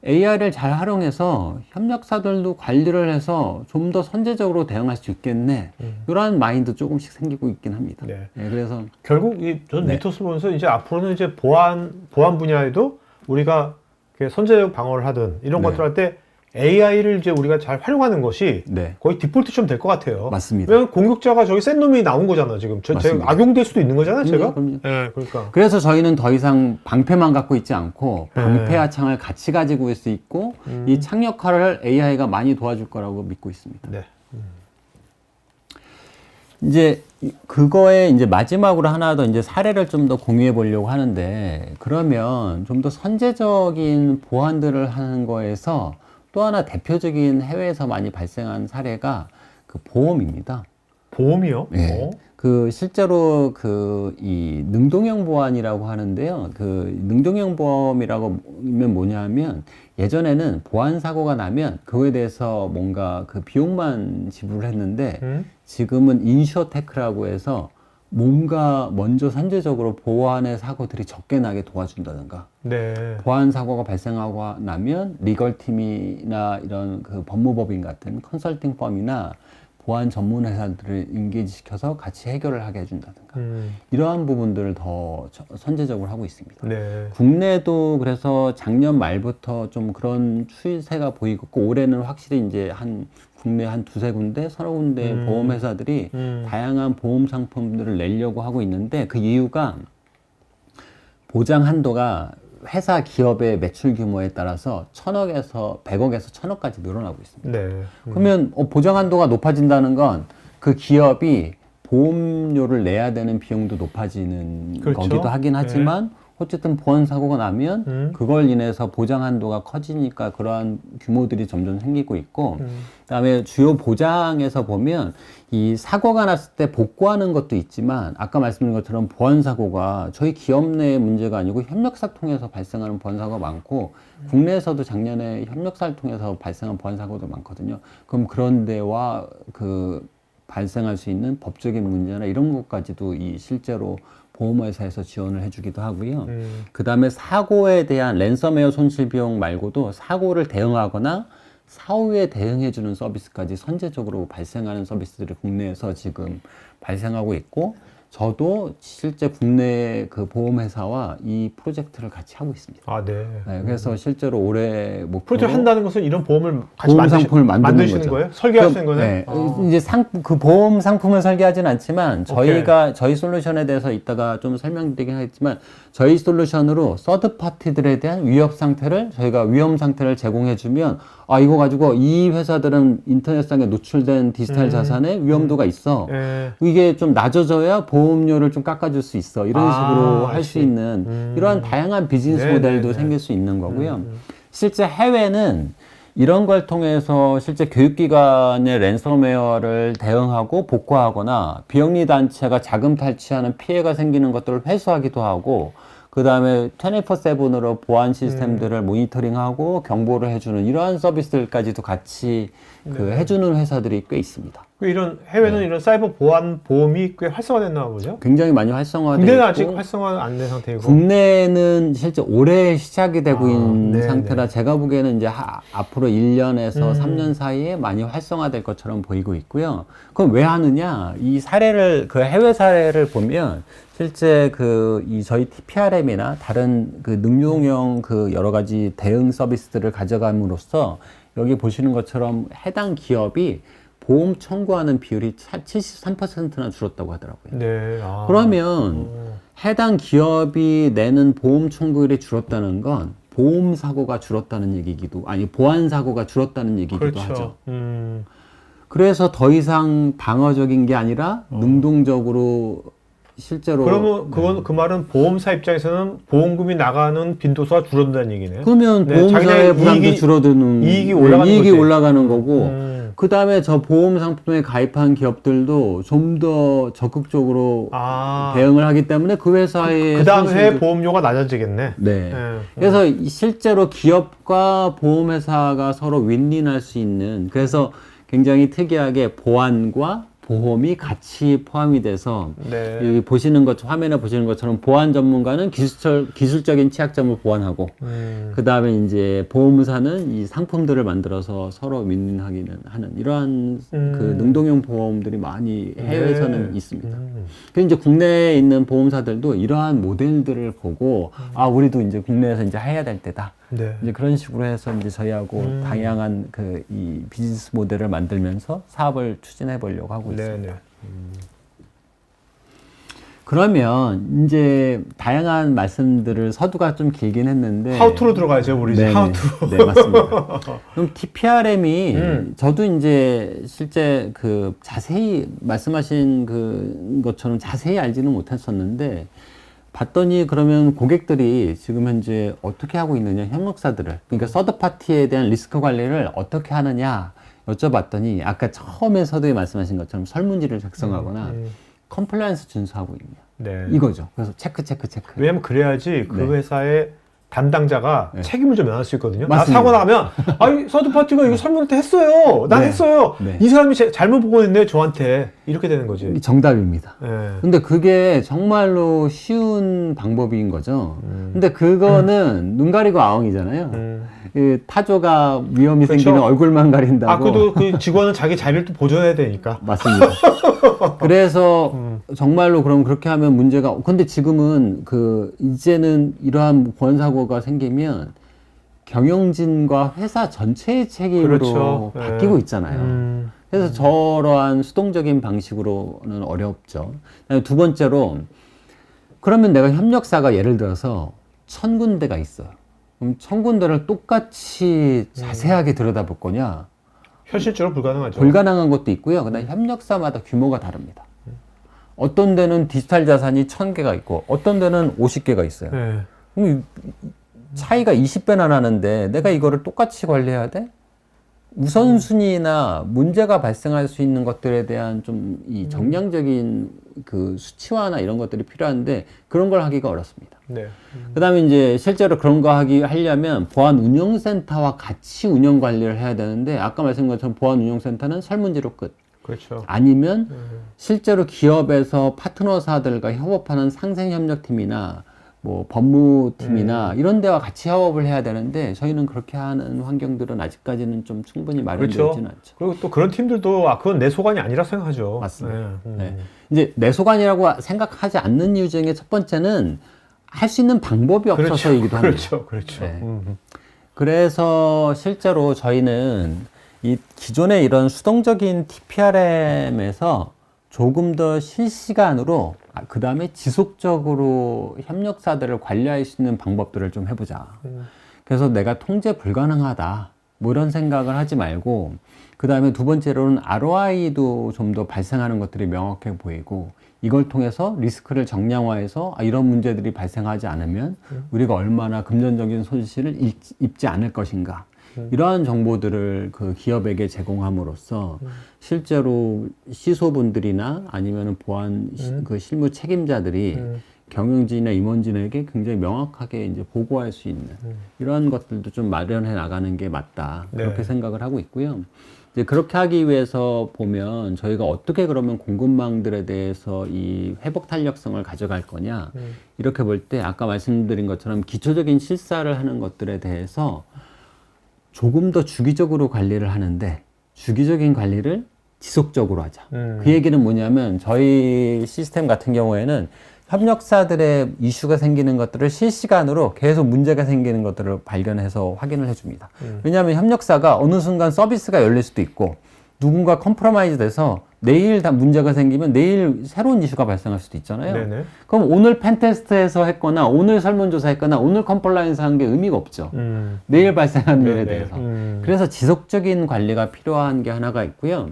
AI를 잘 활용해서 협력사들도 관리를 해서 좀 더 선제적으로 대응할 수 있겠네. 이런 마인드 조금씩 생기고 있긴 합니다. 네. 네, 그래서 결국 저는 미토스 보면서 이제 앞으로는 이제 보안 분야에도 우리가 이렇게 선제적 방어를 하든 이런 네. 것들 할 때 AI를 이제 우리가 잘 활용하는 것이 네. 거의 디폴트처럼 될 것 같아요. 맞습니다. 왜냐면 공격자가 저기 센 놈이 나온 거잖아, 지금. 제가 맞습니다. 악용될 수도 있는 거잖아요, 제가. 그럼요. 네, 그러니까. 그래서 저희는 더 이상 방패만 갖고 있지 않고 방패와 창을 같이 가지고 있을 수 있고 이 창 역할을 AI가 많이 도와줄 거라고 믿고 있습니다. 네. 이제 그거에 이제 마지막으로 하나 더 이제 사례를 좀 더 공유해 보려고 하는데 그러면 좀 더 선제적인 보안들을 하는 거에서 또 하나 대표적인 해외에서 많이 발생한 사례가 그 보험입니다. 보험이요? 네. 그 실제로 그 이 능동형 보안이라고 하는데요. 그 능동형 보험이라고 하면 뭐냐면 예전에는 보안 사고가 나면 그거에 대해서 뭔가 그 비용만 지불을 했는데 지금은 인슈어테크라고 해서 뭔가 먼저 선제적으로 보안의 사고들이 적게 나게 도와준다든가 네. 보안 사고가 발생하고 나면 리걸 팀이나 이런 그 법무법인 같은 컨설팅 펌이나 보안 전문 회사들을 인게이지시켜서 같이 해결을 하게 해준다든가 이러한 부분들을 더 선제적으로 하고 있습니다. 네. 국내도 그래서 작년 말부터 좀 그런 추세가 보이고 올해는 확실히 이제 국내 한 두세 군데, 서너 군데 보험 회사들이 다양한 보험 상품들을 내려고 하고 있는데 그 이유가 보장 한도가 회사 기업의 매출 규모에 따라서 1,000억에서 100억에서 1,000억까지 늘어나고 있습니다. 네. 그러면 보장 한도가 높아진다는 건 그 기업이 보험료를 내야 되는 비용도 높아지는 그렇죠. 거기도 하긴 하지만 어쨌든 보안 사고가 나면 그걸 인해서 보장 한도가 커지니까 그러한 규모들이 점점 생기고 있고 그다음에 주요 보장에서 보면 이 사고가 났을 때 복구하는 것도 있지만 아까 말씀드린 것처럼 보안 사고가 저희 기업 내의 문제가 아니고 협력사 통해서 발생하는 보안 사고가 많고 국내에서도 작년에 협력사를 통해서 발생한 보안 사고도 많거든요. 그럼 그런 데와 그 발생할 수 있는 법적인 문제나 이런 것까지도 이 실제로 보험회사에서 지원을 해주기도 하고요. 그 다음에 사고에 대한 랜섬웨어 손실 비용 말고도 사고를 대응하거나 사후에 대응해주는 서비스까지 선제적으로 발생하는 서비스들이 국내에서 지금 발생하고 있고 저도 실제 국내 그 보험회사와 이 프로젝트를 같이 하고 있습니다. 아, 네. 네, 그래서 실제로 올해 목표로 프로젝트 한다는 것은 이런 보험을 같이 보험 상품을 만드는 거죠. 거예요? 설계하시는 거네? 네. 이제 그 보험 상품을 설계하지는 않지만 저희 솔루션에 대해서 이따가 좀 설명드리긴 하겠지만 저희 솔루션으로 서드 파티들에 대한 위협 상태를 저희가 위험 상태를 제공해주면 아 이거 가지고 이 회사들은 인터넷상에 노출된 디지털 자산에 위험도가 있어. 이게 좀 낮아져야 보험료를 좀 깎아줄 수 있어. 이런 식으로 할 수 있는 이러한 다양한 비즈니스 모델도 생길 수 있는 거고요. 실제 해외는 이런 걸 통해서 실제 교육기관의 랜섬웨어를 대응하고 복구하거나 비영리 단체가 자금 탈취하는 피해가 생기는 것들을 회수하기도 하고, 그 다음에 24/7으로 보안 시스템들을 모니터링하고 경보를 해주는 이러한 서비스들까지도 같이 그 해주는 회사들이 꽤 있습니다. 이런 해외는 이런 사이버 보안 보험이 꽤 활성화됐나 보죠? 굉장히 많이 활성화되고, 국내는 아직 활성화 안 된 상태이고. 국내는 실제 올해 시작이 되고 있는 네네. 상태라 제가 보기에는 이제 앞으로 1년에서 3년 사이에 많이 활성화될 것처럼 보이고 있고요. 그럼 왜 하느냐? 이 사례를, 그 해외 사례를 보면 실제 저희 TPRM이나 다른 그 능용형 그 여러 가지 대응 서비스들을 가져감으로써 여기 보시는 것처럼 해당 기업이 보험 청구하는 비율이 73%나 줄었다고 하더라고요. 네. 그러면 해당 기업이 내는 보험 청구율이 줄었다는 건 보험 사고가 줄었다는 얘기기도, 아니 보안 사고가 줄었다는 얘기기도 그렇죠. 하죠. 그래서 더 이상 방어적인 게 아니라 능동적으로 실제로. 그러면 그건 그 말은 보험사 입장에서는 보험금이 나가는 빈도수가 줄어든다는 얘기네요. 그러면 네, 보험사의 자기네 부담도 줄어드는, 이익이 올라가는 이익이 거지. 올라가는 거고, 그 다음에 저 보험 상품에 가입한 기업들도 좀 더 적극적으로 대응을 하기 때문에 그 회사의 그 다음 해 손실도- 보험료가 낮아지겠네. 네. 그래서 실제로 기업과 보험회사가 서로 윈윈할 수 있는, 그래서 굉장히 특이하게 보안과 보험이 같이 포함이 돼서 네. 여기 보시는 것, 화면에 보시는 것처럼 보안 전문가는 기술적인 취약점을 보완하고, 그 다음에 이제 보험사는 이 상품들을 만들어서 서로 윈윈하기는 하는 이러한 그 능동형 보험들이 많이 해외에서는 있습니다. 그래서 이제 국내에 있는 보험사들도 이러한 모델들을 보고 우리도 이제 국내에서 이제 해야 될 때다. 네. 이제 그런 식으로 해서 이제 저희하고 다양한 이 비즈니스 모델을 만들면서 사업을 추진해 보려고 하고 있습니다. 네네. 그러면 이제 다양한 말씀들을 서두가 좀 길긴 했는데 하우투로 들어가야죠, 우리 이제. 네네. 하우투. 네, 맞습니다. 그럼 TPRM이 저도 이제 실제 그 자세히 말씀하신 것처럼 자세히 알지는 못했었는데, 봤더니 그러면 고객들이 지금 현재 어떻게 하고 있느냐, 협력사들을, 그러니까 서드파티에 대한 리스크 관리를 어떻게 하느냐 여쭤봤더니 아까 처음에 서두에 말씀하신 것처럼 설문지를 작성하거나 컴플라이언스 준수하고 있냐, 네. 이거죠. 그래서 체크. 왜냐면 그래야지 그 네. 회사의 담당자가 책임을 좀 면할 수 있거든요. 나 맞습니다. 사고 나면, 아니, 서드파티가 이거 설문을 때 했어요. 난 네. 했어요. 네. 이 사람이 잘못 보고 있네, 저한테. 이렇게 되는 거지. 정답입니다. 네. 근데 그게 정말로 쉬운 방법인 거죠. 근데 그거는 눈 가리고 아웅이잖아요. 그 타조가 위험이 그렇죠. 생기는 얼굴만 가린다고. 그래도 그 직원은 자기 자리를 또 보존해야 되니까. 맞습니다. 그래서 정말로 그럼 그렇게 하면 문제가, 근데 지금은 이제는 이러한 보안 사고가 생기면 경영진과 회사 전체의 책임으로 그렇죠. 바뀌고 네. 있잖아요. 그래서 저러한 수동적인 방식으로는 어렵죠. 그다음에 두 번째로, 그러면 내가 협력사가 예를 들어서 1000군데가 있어요. 그럼 1000군데를 똑같이 자세하게 들여다볼 거냐? 현실적으로 불가능하죠. 불가능한 것도 있고요. 그다음에 협력사마다 규모가 다릅니다. 어떤 데는 디지털 자산이 1000개가 있고 어떤 데는 50개가 있어요. 네. 그럼 차이가 20배나 나는데 내가 이거를 똑같이 관리해야 돼? 우선순위나 문제가 발생할 수 있는 것들에 대한 좀 이 정량적인 그 수치화나 이런 것들이 필요한데 그런 걸 하기가 어렵습니다. 네. 그 다음에 이제 실제로 그런 거 하려면 보안 운영센터와 같이 운영 관리를 해야 되는데, 아까 말씀드린 것처럼 보안 운영센터는 설문지로 끝. 그렇죠. 아니면 실제로 기업에서 파트너사들과 협업하는 상생협력팀이나 뭐 법무팀이나 이런 데와 같이 협업을 해야 되는데, 저희는 그렇게 하는 환경들은 아직까지는 좀 충분히 마련되어 그렇죠. 있지는 않죠. 그리고 또 그런 팀들도 그건 내 소관이 아니라 생각하죠. 맞습니다. 네. 네. 이제 내 소관이라고 생각하지 않는 이유 중에 첫 번째는 할 수 있는 방법이 없어서이기도 합니다. 그렇죠. 네. 그래서 실제로 저희는 이 기존의 이런 수동적인 TPRM에서 조금 더 실시간으로, 그 다음에 지속적으로 협력사들을 관리할 수 있는 방법들을 좀 해보자. 그래서 내가 통제 불가능하다, 뭐 이런 생각을 하지 말고, 그 다음에 두 번째로는 ROI도 좀 더 발생하는 것들이 명확해 보이고, 이걸 통해서 리스크를 정량화해서 이런 문제들이 발생하지 않으면 우리가 얼마나 금전적인 손실을 입지 않을 것인가. 이러한 정보들을 그 기업에게 제공함으로써 실제로 시소분들이나 아니면 보안 그 실무 책임자들이 경영진이나 임원진에게 굉장히 명확하게 이제 보고할 수 있는 이러한 것들도 좀 마련해 나가는 게 맞다. 그렇게 생각을 하고 있고요. 이제 그렇게 하기 위해서 보면 저희가 어떻게 그러면 공급망들에 대해서 이 회복 탄력성을 가져갈 거냐. 이렇게 볼 때 아까 말씀드린 것처럼 기초적인 실사를 하는 것들에 대해서 조금 더 주기적으로 관리를 하는데 주기적인 관리를 지속적으로 하자. 그 얘기는 뭐냐면 저희 시스템 같은 경우에는 협력사들의 이슈가 생기는 것들을 실시간으로 계속 문제가 생기는 것들을 발견해서 확인을 해줍니다. 왜냐하면 협력사가 어느 순간 서비스가 열릴 수도 있고 누군가 컴프로마이즈 돼서 내일 다 문제가 생기면 내일 새로운 이슈가 발생할 수도 있잖아요. 네네. 그럼 오늘 펜테스트에서 했거나 오늘 설문조사 했거나 오늘 컴플라이언스 한 게 의미가 없죠. 내일 발생한 일에 대해서. 그래서 지속적인 관리가 필요한 게 하나가 있고요.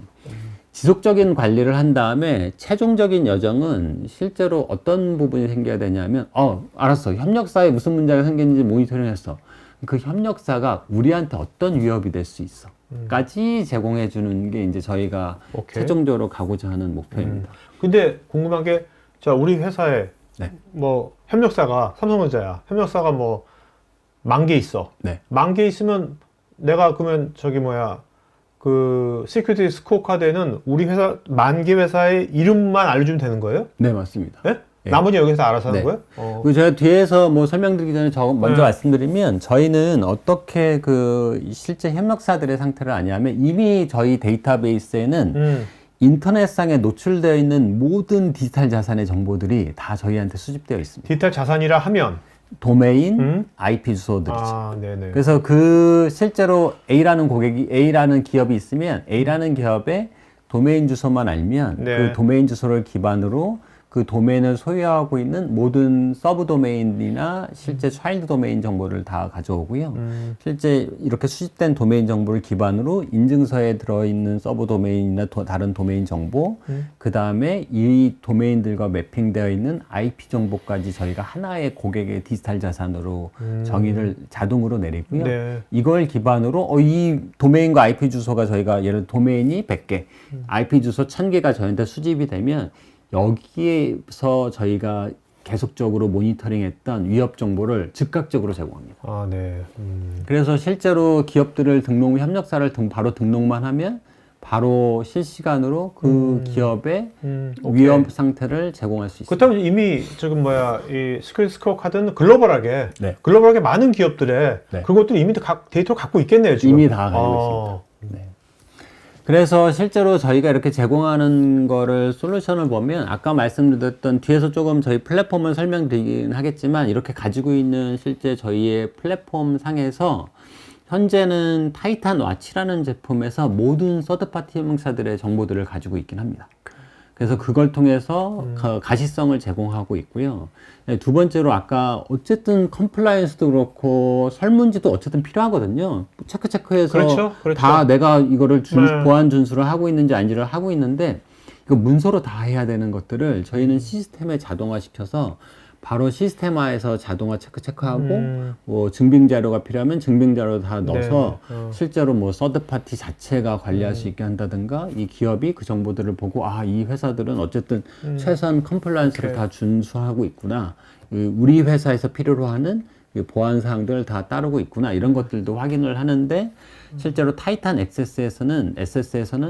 지속적인 관리를 한 다음에 최종적인 여정은 실제로 어떤 부분이 생겨야 되냐면 알았어. 협력사에 무슨 문제가 생겼는지 모니터링했어. 그 협력사가 우리한테 어떤 위협이 될 수 있어 까지 제공해 주는 게 이제 저희가 최종적으로 가고자 하는 목표입니다. 근데 궁금한 게, 자, 우리 회사에 네. 뭐 협력사가 삼성전자야. 협력사가 뭐 10,000개 있어. 네. 10,000개 있으면 내가 그러면 그 시큐리티 스코어 카드에는 우리 회사 10,000개 회사의 이름만 알려주면 되는 거예요? 네, 맞습니다. 네? 네. 나머지 여기서 알아서 하는 네. 거예요? 그 제가 뒤에서 뭐 설명드리기 전에 먼저 말씀드리면 저희는 어떻게 그 실제 협력사들의 상태를 아냐면 이미 저희 데이터베이스에는 인터넷상에 노출되어 있는 모든 디지털 자산의 정보들이 다 저희한테 수집되어 있습니다. 디지털 자산이라 하면 도메인, IP 주소들이죠. 네네. 그래서 실제로 A라는 기업이 있으면 A라는 기업의 도메인 주소만 알면 그 도메인 주소를 기반으로 그 도메인을 소유하고 있는 모든 서브 도메인이나 실제 차일드 도메인 정보를 다 가져오고요. 실제 이렇게 수집된 도메인 정보를 기반으로 인증서에 들어있는 서브 도메인이나 다른 도메인 정보, 그 다음에 이 도메인들과 매핑되어 있는 IP 정보까지 저희가 하나의 고객의 디지털 자산으로 정의를 자동으로 내리고요. 네. 이걸 기반으로 이 도메인과 IP 주소가 저희가 예를 들어 도메인이 100개, IP 주소 1000개가 저희한테 수집이 되면 여기에서 저희가 계속적으로 모니터링했던 위협 정보를 즉각적으로 제공합니다. 네. 그래서 실제로 기업들을 협력사를 바로 등록만 하면 바로 실시간으로 그 기업의 위험 상태를 제공할 수 있습니다. 그렇다면 이미 이 시큐리티 스코어 카드는 글로벌하게 많은 기업들의 그것들이 이미 데이터를 갖고 있겠네요, 지금. 이미 다 가지고 있습니다. 네. 그래서 실제로 저희가 이렇게 제공하는 거를 솔루션을 보면 아까 말씀드렸던 뒤에서 조금 저희 플랫폼을 설명드리긴 하겠지만 이렇게 가지고 있는 실제 저희의 플랫폼 상에서 현재는 타이탄 와치라는 제품에서 모든 서드파티 협력사들의 정보들을 가지고 있긴 합니다. 그래서 그걸 통해서 가시성을 제공하고 있고요. 네, 두 번째로 아까 어쨌든 컴플라이언스도 그렇고 설문지도 어쨌든 필요하거든요. 체크해서 그렇죠. 다 내가 이거를 보안 준수를 하고 있는지 아닌지를 하고 있는데 이거 문서로 다 해야 되는 것들을 저희는 시스템에 자동화시켜서 바로 시스템화에서 자동화 체크하고 뭐 증빙 자료가 필요하면 증빙 자료 다 넣어서 실제로 뭐 서드 파티 자체가 관리할 수 있게 한다든가 이 기업이 그 정보들을 보고 이 회사들은 어쨌든 최소한 컴플라이언스를 다 준수하고 있구나. 우리 회사에서 필요로 하는 보안 사항들을 다 따르고 있구나. 이런 것들도 확인을 하는데 실제로 타이탄 SS에서는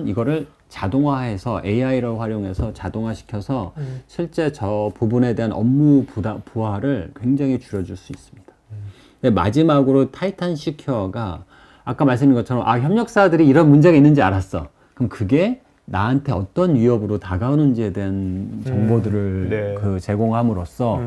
이거를 자동화해서 AI를 활용해서 자동화시켜서 실제 저 부분에 대한 업무 부하를 굉장히 줄여줄 수 있습니다. 근데 마지막으로 타이탄 시큐어가 아까 말씀드린 것처럼 협력사들이 이런 문제가 있는지 알았어. 그럼 그게 나한테 어떤 위협으로 다가오는지에 대한 정보들을 제공함으로써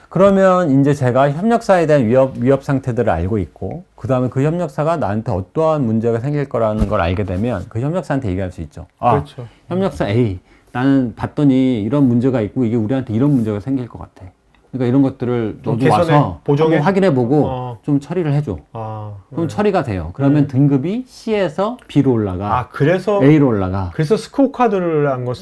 그러면 이제 제가 협력사에 대한 위협 상태들을 알고 있고, 그 다음에 그 협력사가 나한테 어떠한 문제가 생길 거라는 걸 알게 되면 그 협력사한테 얘기할 수 있죠. 그렇죠. 협력사 A, 나는 봤더니 이런 문제가 있고 이게 우리한테 이런 문제가 생길 것 같아. 그러니까 이런 것들을 좀 너도 개선해, 와서 보정해? 한번 확인해보고 어. 좀 처리를 해줘. 아, 그럼 처리가 돼요. 그러면 등급이 C에서 B로 올라가, 아, 그래서 A로 올라가. 그래서 스코어 카드를 한 거,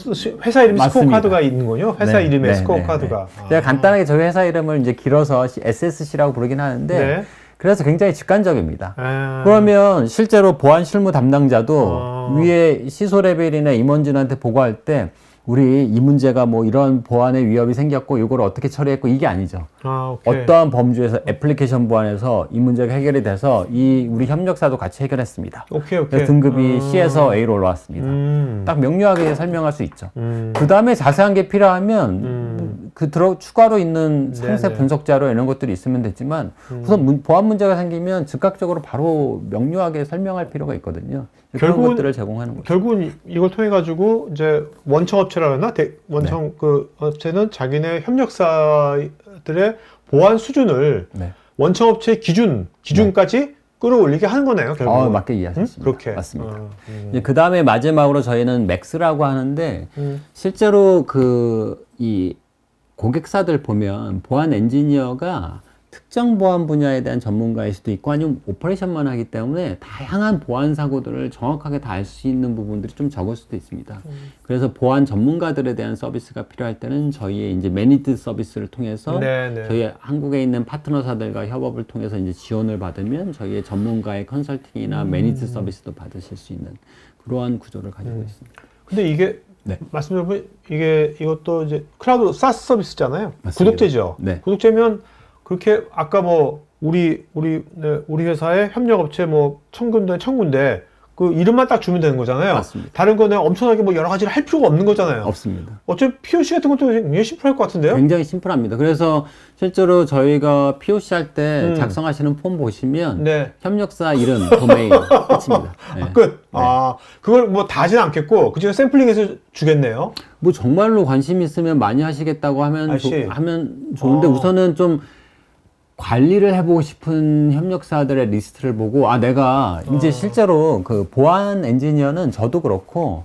회사 이름이 스코어 맞습니다. 카드가 있는군요. 회사 이름에 스코어 카드가. 아. 제가 간단하게 저희 회사 이름을 이제 길어서 SSC라고 부르긴 하는데, 네. 그래서 굉장히 직관적입니다. 아. 그러면 실제로 보안 실무 담당자도 어. 위에 시소 레벨이나 임원진한테 보고할 때 우리 이 문제가 뭐 이런 보안의 위협이 생겼고 이걸 어떻게 처리했고 이게 아니죠. 아, 오케이. 어떠한 범주에서 애플리케이션 보안에서 이 문제가 해결이 돼서 이 우리 협력사도 같이 해결했습니다. 오케이. 그래서 등급이 C에서 A로 올라왔습니다. 딱 명료하게 설명할 수 있죠. 그 다음에 자세한 게 필요하면 추가로 있는 상세 네네. 분석 자료 이런 것들이 있으면 되지만 우선 보안 문제가 생기면 즉각적으로 바로 명료하게 설명할 필요가 있거든요. 그런 결국은- 것들을 제공하는 거죠. 결국은 이걸 통해 가지고 이제 원청 업체라 그러나 원청 네. 그 업체는 자기네 협력사들의 보안 수준을 네. 원청 업체 기준까지 끌어올리게 하는 거네요. 결국. 맞게 이해하셨습니다. 그렇게. 맞습니다. 이제 그 다음에 마지막으로 저희는 맥스라고 하는데 실제로 이 고객사들 보면 보안 엔지니어가 특정 보안 분야에 대한 전문가일 수도 있고 아니면 오퍼레이션만 하기 때문에 다양한 보안 사고들을 정확하게 다 알 수 있는 부분들이 좀 적을 수도 있습니다. 그래서 보안 전문가들에 대한 서비스가 필요할 때는 저희의 이제 매니드 서비스를 통해서 네네. 저희 한국에 있는 파트너사들과 협업을 통해서 이제 지원을 받으면 저희의 전문가의 컨설팅이나 매니드 서비스도 받으실 수 있는 그러한 구조를 가지고 있습니다. 근데 이게 네. 말씀드려보면 이것도 이제 클라우드 사스 서비스잖아요. 맞습니다. 구독제죠. 네. 구독제면 그렇게 아까 뭐 우리 회사의 협력업체 뭐 1000군데 1000군데 그 이름만 딱 주면 되는 거잖아요. 맞습니다. 다른 거는 엄청나게 뭐 여러 가지를 할 필요가 없는 거잖아요. 없습니다. 어차피 POC 같은 것도 굉장히 심플할 것 같은데요? 굉장히 심플합니다. 그래서 실제로 저희가 POC 할 때 작성하시는 폼 보시면 네. 협력사 이름, 도메인 끝입니다. 네. 끝. 아, 그걸 뭐 다 하진 않겠고 그중에 샘플링해서 주겠네요. 뭐 정말로 관심 있으면 많이 하시겠다고 하면 하면 좋은데 우선은 좀 관리를 해보고 싶은 협력사들의 리스트를 보고 내가 이제 실제로 그 보안 엔지니어는 저도 그렇고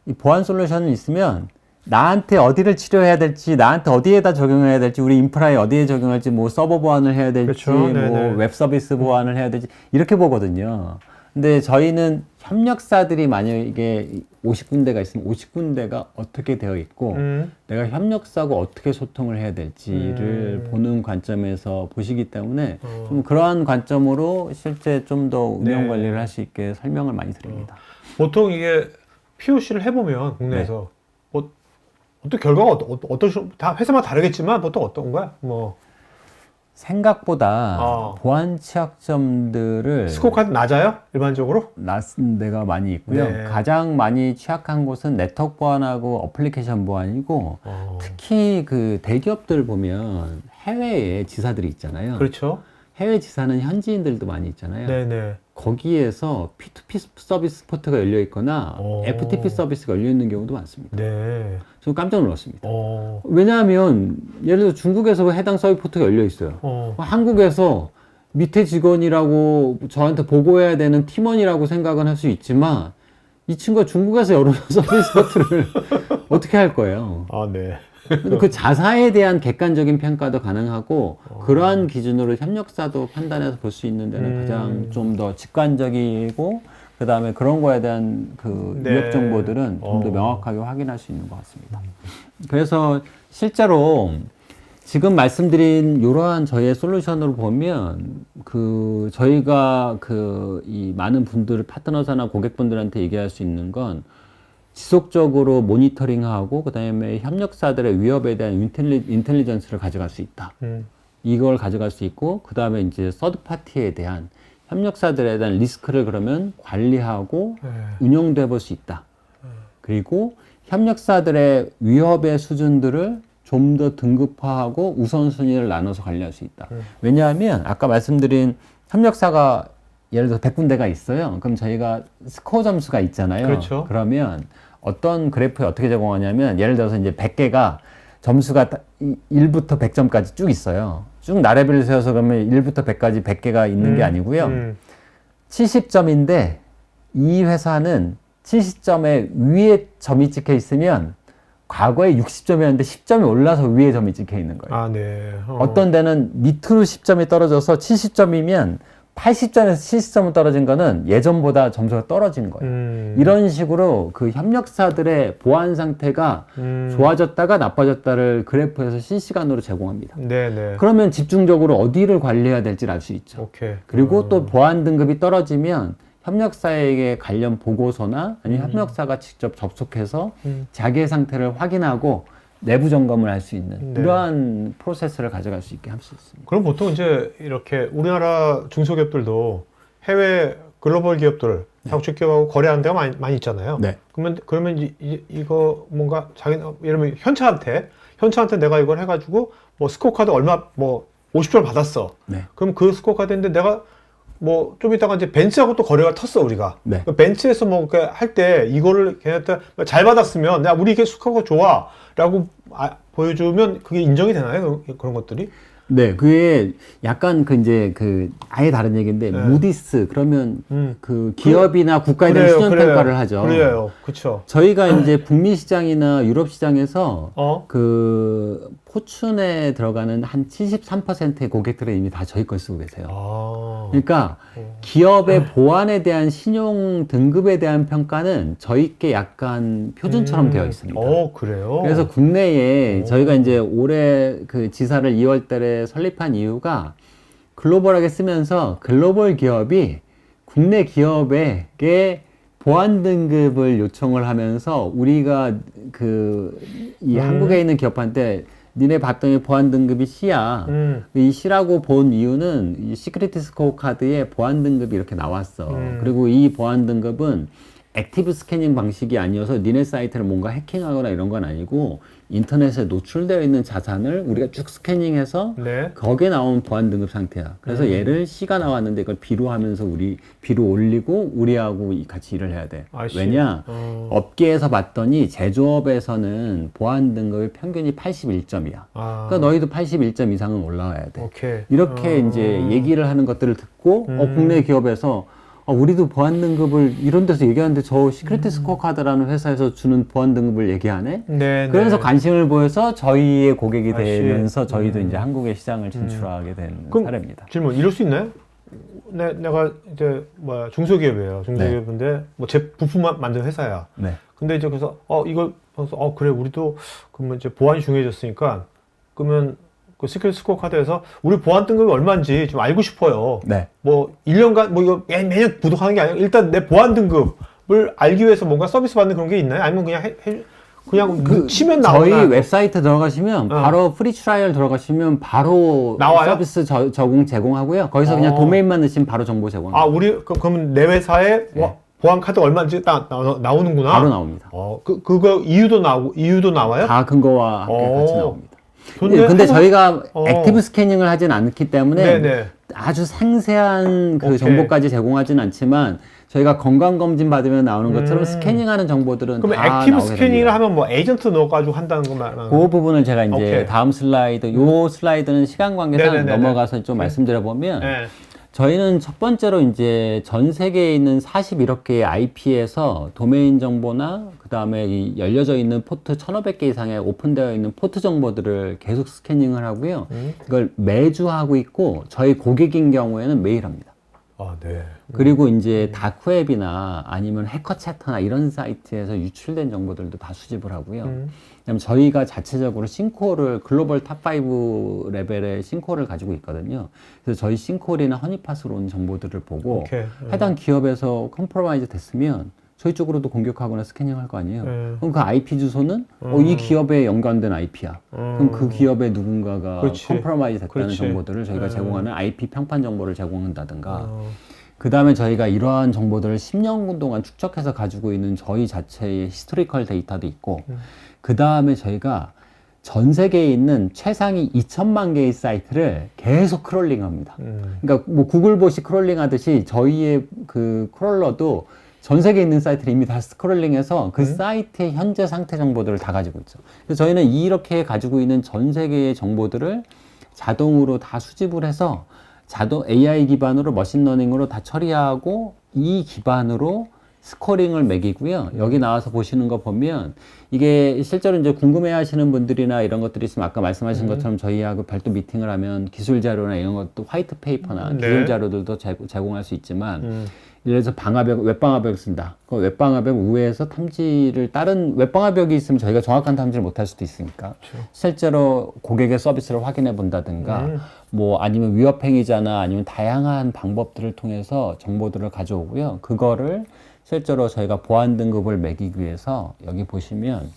이 보안 솔루션이 있으면 나한테 어디를 치료해야 될지 나한테 어디에다 적용해야 될지 우리 인프라에 어디에 적용할지 뭐 서버 보안을 해야 될지 그렇죠. 뭐 웹 서비스 보안을 해야 될지 이렇게 보거든요. 근데 저희는 협력사들이 만약에 50군데가 있으면 50군데가 어떻게 되어 있고 내가 협력사하고 어떻게 소통을 해야 될지를 보는 관점에서 보시기 때문에 좀 그러한 관점으로 실제 좀 더 운영 관리를 할 수 있게 설명을 많이 드립니다. 보통 이게 POC를 해보면 국내에서 뭐 어떤 결과가 다 회사마다 다르겠지만 보통 어떤 거야? 뭐 생각보다 보안 취약점들을 스코어 카드 낮아요? 일반적으로? 낮은 데가 많이 있고요. 네. 가장 많이 취약한 곳은 네트워크 보안하고 어플리케이션 보안이고 특히 그 대기업들 보면 해외에 지사들이 있잖아요. 그렇죠. 해외 지사는 현지인들도 많이 있잖아요. 네네. 거기에서 P2P 서비스 포트가 열려 있거나 FTP 서비스가 열려 있는 경우도 많습니다. 네. 저 깜짝 놀랐습니다. 왜냐하면 예를 들어 중국에서 해당 서비스 포트가 열려 있어요. 한국에서 밑에 직원이라고 저한테 보고해야 되는 팀원이라고 생각은 할 수 있지만 이 친구가 중국에서 열어놓은 서비스 포트를 어떻게 할 거예요? 네. 그 자사에 대한 객관적인 평가도 가능하고 그러한 기준으로 협력사도 판단해서 볼 수 있는 데는 가장 좀 더 직관적이고 그 다음에 그런 거에 대한 그 위협 정보들은 좀 더 명확하게 확인할 수 있는 것 같습니다. 그래서 실제로 지금 말씀드린 이러한 저희의 솔루션으로 보면 그 저희가 이 많은 분들 파트너사나 고객분들한테 얘기할 수 있는 건 지속적으로 모니터링하고 그다음에 협력사들의 위협에 대한 인텔리전스를 가져갈 수 있다. 이걸 가져갈 수 있고 그다음에 이제 서드 파티에 대한 협력사들에 대한 리스크를 그러면 관리하고 운영도 해볼 수 있다. 그리고 협력사들의 위협의 수준들을 좀 더 등급화하고 우선순위를 나눠서 관리할 수 있다. 왜냐하면 아까 말씀드린 협력사가 예를 들어서 100군데가 있어요. 그럼 저희가 스코어 점수가 있잖아요. 그렇죠. 그러면 어떤 그래프에 어떻게 제공하냐면 예를 들어서 이제 100개가 점수가 1부터 100점까지 쭉 있어요. 쭉 나래비를 세워서 그러면 1부터 100까지 100개가 있는 게 아니고요. 70점인데 이 회사는 70점에 위에 점이 찍혀 있으면 과거에 60점이었는데 10점이 올라서 위에 점이 찍혀 있는 거예요. 아, 네. 어떤 데는 밑으로 10점이 떨어져서 70점이면 80점에서 70점은 떨어진 거는 예전보다 점수가 떨어지는 거예요. 이런 식으로 그 협력사들의 보안 상태가 좋아졌다가 나빠졌다를 그래프에서 실시간으로 제공합니다. 네네. 그러면 집중적으로 어디를 관리해야 될지를 알 수 있죠. 오케이. 그리고 또 보안 등급이 떨어지면 협력사에게 관련 보고서나 아니면 협력사가 직접 접속해서 자기의 상태를 확인하고 내부 점검을 할 수 있는 네. 이러한 프로세스를 가져갈 수 있게 할 수 있습니다. 그럼 보통 이제 이렇게 우리나라 중소기업들도 해외 글로벌 기업들, 장축 기업하고 거래하는 데가 많이 있잖아요. 네. 그러면 이거 뭔가 예를 들면 현차한테 내가 이걸 해가지고 뭐 스코어 카드 얼마 뭐 50점 받았어. 네. 그럼 그 스코어 카드인데 내가 뭐 좀 이따가 이제 벤츠하고 또 거래가 텄어 우리가. 네. 벤츠에서 뭐 할 때 이거를 걔한테 잘 받았으면 야 우리 이게 스코어가 좋아라고 보여주면 그게 인정이 되나요? 그런 것들이? 네, 그게 약간 이제 아예 다른 얘기인데, 네. 무디스, 그러면 그 기업이나 국가에 대한 신용평가를 하죠. 그래요. 그쵸. 저희가 이제 북미 시장이나 유럽 시장에서 그 포춘에 들어가는 한 73%의 고객들은 이미 다 저희 걸 쓰고 계세요. 그러니까 기업의 보안에 대한 신용 등급에 대한 평가는 저희께 약간 표준처럼 되어 있습니다. 그래요? 그래서 국내에 저희가 이제 올해 그 지사를 2월 달에 설립한 이유가 글로벌하게 쓰면서 글로벌 기업이 국내 기업에게 보안 등급을 요청을 하면서 우리가 이 한국에 있는 기업한테 니네 봤더니 보안 등급이 C야. 이 C라고 본 이유는 이 시크릿 스코어 카드에 보안 등급이 이렇게 나왔어. 그리고 이 보안 등급은 액티브 스캐닝 방식이 아니어서 니네 사이트를 뭔가 해킹하거나 이런 건 아니고 인터넷에 노출되어 있는 자산을 우리가 쭉 스캐닝해서 네. 거기에 나온 보안 등급 상태야. 그래서 얘를 C가 나왔는데 이걸 B로 하면서 B로 올리고 우리하고 같이 일을 해야 돼. 왜냐? 업계에서 봤더니 제조업에서는 보안 등급의 평균이 81점이야. 그러니까 너희도 81점 이상은 올라와야 돼. 오케이. 이렇게 이제 얘기를 하는 것들을 듣고 국내 기업에서 우리도 보안 등급을 이런 데서 얘기하는데 저 시크릿 스코어 카드라는 회사에서 주는 보안 등급을 얘기하네? 네, 그러면서 네. 관심을 보여서 저희의 고객이 되면서 저희도 이제 한국의 시장을 진출하게 된 그럼 사례입니다. 질문 이럴 수 있나요? 내가 이제 중소기업이에요. 중소기업인데 뭐 부품만 만드는 회사야. 네. 근데 이제 그래서 이걸 그래서 그래 우리도 그러면 이제 보안이 중요해졌으니까 그러면 그 시크릿 스코어 카드에서 우리 보안 등급이 얼마인지 좀 알고 싶어요. 네. 뭐 1년간 뭐 이거 매년 구독하는 게 아니라 일단 내 보안 등급을 알기 위해서 뭔가 서비스 받는 그런 게 있나요? 아니면 그냥 그냥 치면 나오나? 저희 웹사이트 들어가시면 바로 프리 트라이얼 들어가시면 바로 나와요? 서비스 제공하고요. 거기서 그냥 도메인만 넣으시면 바로 정보 제공합니다. 그러면 내 회사에 보안 카드 얼마인지 나오는구나. 바로 나옵니다. 그거 이유도 나와요? 다 근거와 함께 같이 나옵니다. 근데 저희가 액티브 스캐닝을 하진 않기 때문에 네네. 아주 상세한 그 오케이. 정보까지 제공하진 않지만 저희가 건강검진 받으면 나오는 것처럼 스캐닝하는 정보들은 그럼 다 액티브 나오게 스캐닝을 됩니다. 하면 뭐 에이전트 넣어가지고 한다는 것만. 그 부분을 제가 이제 오케이. 다음 슬라이드, 요 슬라이드는 시간 관계상 네네네네. 넘어가서 좀 말씀드려보면 네. 저희는 첫 번째로 이제 전 세계에 있는 41억 개의 IP에서 도메인 정보나 그 다음에 이 열려져 있는 포트 1500개 이상의 오픈되어 있는 포트 정보들을 계속 스캐닝을 하고요. 이걸 매주 하고 있고 저희 고객인 경우에는 매일 합니다. 네. 그리고 이제 다크웹이나 아니면 해커 채터나 이런 사이트에서 유출된 정보들도 다 수집을 하고요. 그다음에 저희가 자체적으로 싱코어를 글로벌 탑5 레벨의 싱코어를 가지고 있거든요. 그래서 저희 싱코어나 허니팟으로 온 정보들을 보고 오케이. 해당 기업에서 컴프로마이즈 됐으면 저희 쪽으로도 공격하거나 스캐닝할 거 아니에요. 그럼 그 IP 주소는 이 기업에 연관된 IP야. 그럼 그 기업의 누군가가 그렇지. 컴프로마이즈 됐다는 그렇지. 정보들을 저희가 제공하는 IP 평판 정보를 제공한다든가 그 다음에 저희가 이러한 정보들을 10년 동안 축적해서 가지고 있는 저희 자체의 히스토리컬 데이터도 있고 그 다음에 저희가 전 세계에 있는 최상위 2천만 개의 사이트를 계속 크롤링합니다. 그러니까 뭐 구글봇이 크롤링하듯이 저희의 그 크롤러도 전 세계에 있는 사이트를 이미 다 스크롤링해서 그 사이트의 현재 상태 정보들을 다 가지고 있죠. 그래서 저희는 이렇게 가지고 있는 전 세계의 정보들을 자동으로 다 수집을 해서 AI 기반으로 머신러닝으로 다 처리하고 이 기반으로 스코링을 매기고요. 여기 나와서 보시는 거 보면 이게 실제로 이제 궁금해 하시는 분들이나 이런 것들이 있으면 아까 말씀하신 것처럼 저희하고 별도 미팅을 하면 기술 자료나 이런 것도 화이트 페이퍼나 기술 자료들도 제공할 수 있지만 예를 들어서 웹방화벽을 쓴다. 그 웹방화벽 우회에서 탐지를 다른 웹방화벽이 있으면 저희가 정확한 탐지를 못할 수도 있으니까 실제로 고객의 서비스를 확인해 본다든가 뭐 아니면 위협행위자나 아니면 다양한 방법들을 통해서 정보들을 가져오고요. 그거를 실제로 저희가 보안 등급을 매기기 위해서 여기 보시면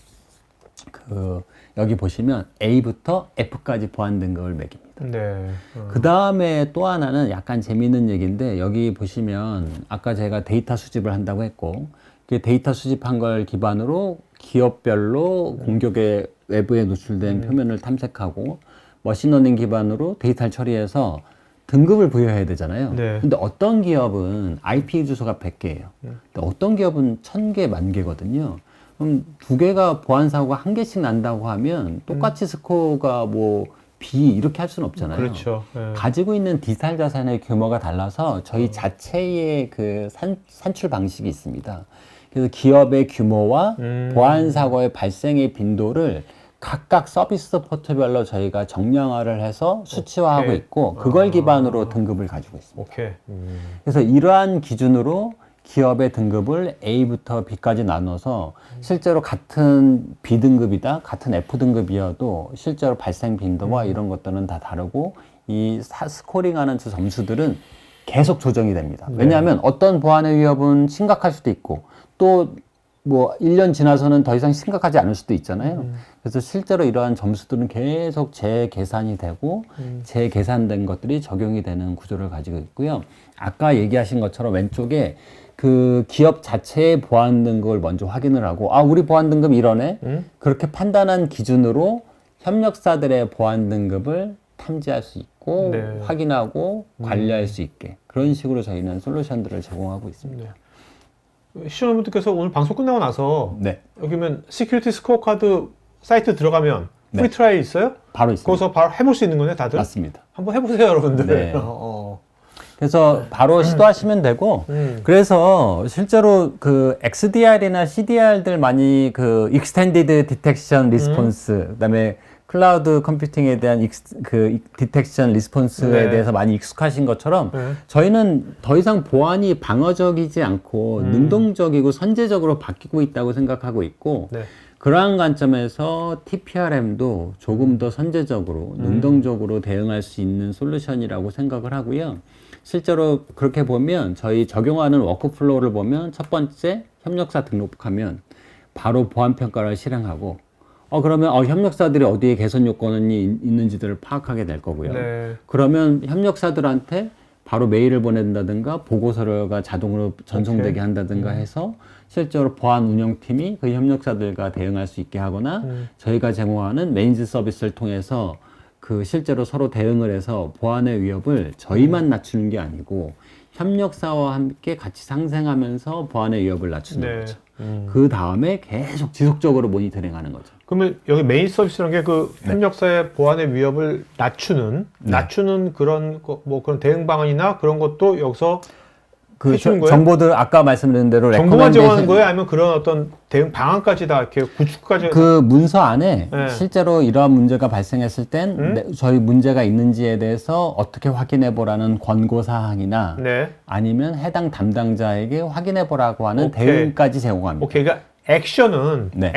A부터 F까지 보안 등급을 매깁니다. 네. 그 다음에 또 하나는 약간 재미있는 얘기인데 여기 보시면 아까 제가 데이터 수집을 한다고 했고 그 데이터 수집한 걸 기반으로 기업별로 공격의 외부에 노출된 표면을 탐색하고 머신러닝 기반으로 데이터를 처리해서 등급을 부여해야 되잖아요. 네. 근데 어떤 기업은 IP 주소가 100개예요. 근데 어떤 기업은 1000개, 10,000개거든요. 그럼 두 개가 보안 사고가 한 개씩 난다고 하면 똑같이 스코어가 뭐 B 이렇게 할 수는 없잖아요. 그렇죠. 네. 가지고 있는 디지털 자산의 규모가 달라서 저희 자체의 그 산출 방식이 있습니다. 그래서 기업의 규모와 보안 사고의 발생의 빈도를 각각 서비스 포트별로 저희가 정량화를 해서 수치화하고 오케이. 있고 그걸 기반으로 등급을 가지고 있습니다. 오케이. 그래서 이러한 기준으로 기업의 등급을 A부터 B까지 나눠서 실제로 같은 B등급이다, 같은 F등급이어도 실제로 발생 빈도와 이런 것들은 다 다르고 이 스코링하는 저 점수들은 계속 조정이 됩니다. 왜냐하면 어떤 보안의 위협은 심각할 수도 있고 또 뭐 1년 지나서는 더 이상 심각하지 않을 수도 있잖아요. 그래서 실제로 이러한 점수들은 계속 재계산이 되고 재계산된 것들이 적용이 되는 구조를 가지고 있고요. 아까 얘기하신 것처럼 왼쪽에 그 기업 자체의 보안 등급을 먼저 확인을 하고 아 우리 보안 등급 이러네 그렇게 판단한 기준으로 협력사들의 보안 등급을 탐지할 수 있고 네. 확인하고 관리할 수 있게 그런 식으로 저희는 솔루션들을 제공하고 있습니다. 시청자분들께서 오늘 방송 끝나고 나서 네, 여기면 시큐리티 스코어 카드 사이트 들어가면 네. 프리 트라이 있어요? 바로 있습니다. 거기서 바로 해볼 수 있는 거네, 다들? 맞습니다. 한번 해보세요, 여러분들. 네. 그래서 바로 시도하시면 되고 그래서 실제로 그 XDR이나 CDR들 많이 그 Extended Detection Response 그다음에 클라우드 컴퓨팅에 대한 그 디텍션 리스폰스에 네. 대해서 많이 익숙하신 것처럼 저희는 더 이상 보안이 방어적이지 않고 능동적이고 선제적으로 바뀌고 있다고 생각하고 있고 네. 그러한 관점에서 TPRM도 조금 더 선제적으로 능동적으로 대응할 수 있는 솔루션이라고 생각을 하고요. 실제로 그렇게 보면 저희 적용하는 워크플로우를 보면 첫 번째 협력사 등록하면 바로 보안 평가를 실행하고 그러면 협력사들이 어디에 개선 요건이 있는지들을 파악하게 될 거고요. 네. 그러면 협력사들한테 바로 메일을 보낸다든가 보고서가 자동으로 전송되게 한다든가 해서 실제로 보안 운영팀이 그 협력사들과 대응할 수 있게 하거나 저희가 제공하는 메인즈 서비스를 통해서 그 실제로 서로 대응을 해서 보안의 위협을 저희만 낮추는 게 아니고 협력사와 함께 같이 상생하면서 보안의 위협을 낮추는 네. 거죠. 그 다음에 계속 지속적으로 모니터링하는 거죠. 그러면 여기 메인 서비스라는 게 그 협력사의 보안의 위협을 낮추는 그런 뭐 그런 대응 방안이나 그런 것도 여기서 그 해주는 거예요? 정보들 아까 말씀드린 대로 정보만 제공하는 거예요? 아니면 그런 어떤 대응 방안까지 다 이렇게 구축까지 그 문서 안에 네. 실제로 이러한 문제가 발생했을 땐 저희 문제가 있는지에 대해서 어떻게 확인해 보라는 권고 사항이나 네. 아니면 해당 담당자에게 확인해 보라고 하는 오케이. 대응까지 제공합니다. 오케이. 그러니까 액션은 네.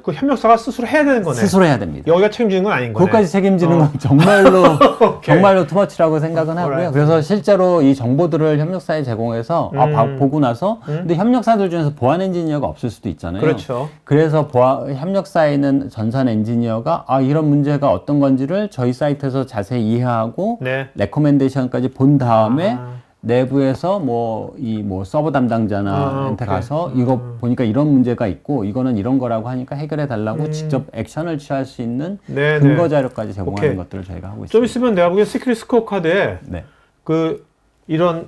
그 협력사가 스스로 해야 되는 거네. 스스로 해야 됩니다. 여기가 책임지는 건 아닌 거네. 그것까지 책임지는 건 정말로 투머치라고 생각은 하고요. alright. 그래서 실제로 이 정보들을 협력사에 제공해서 보고 나서 근데 협력사들 중에서 보안 엔지니어가 없을 수도 있잖아요. 그렇죠. 그래서 협력사에 있는 전산 엔지니어가 이런 문제가 어떤 건지를 저희 사이트에서 자세히 이해하고 네. 레코멘데이션까지 본 다음에 내부에서 서버 담당자나한테 오케이. 가서 이거 보니까 이런 문제가 있고 이거는 이런 거라고 하니까 해결해 달라고 직접 액션을 취할 수 있는 네, 근거 네. 자료까지 제공하는 오케이. 것들을 저희가 하고 좀 있습니다. 있으면 내가 보기엔 시큐리티 스코어 카드에 네. 그 이런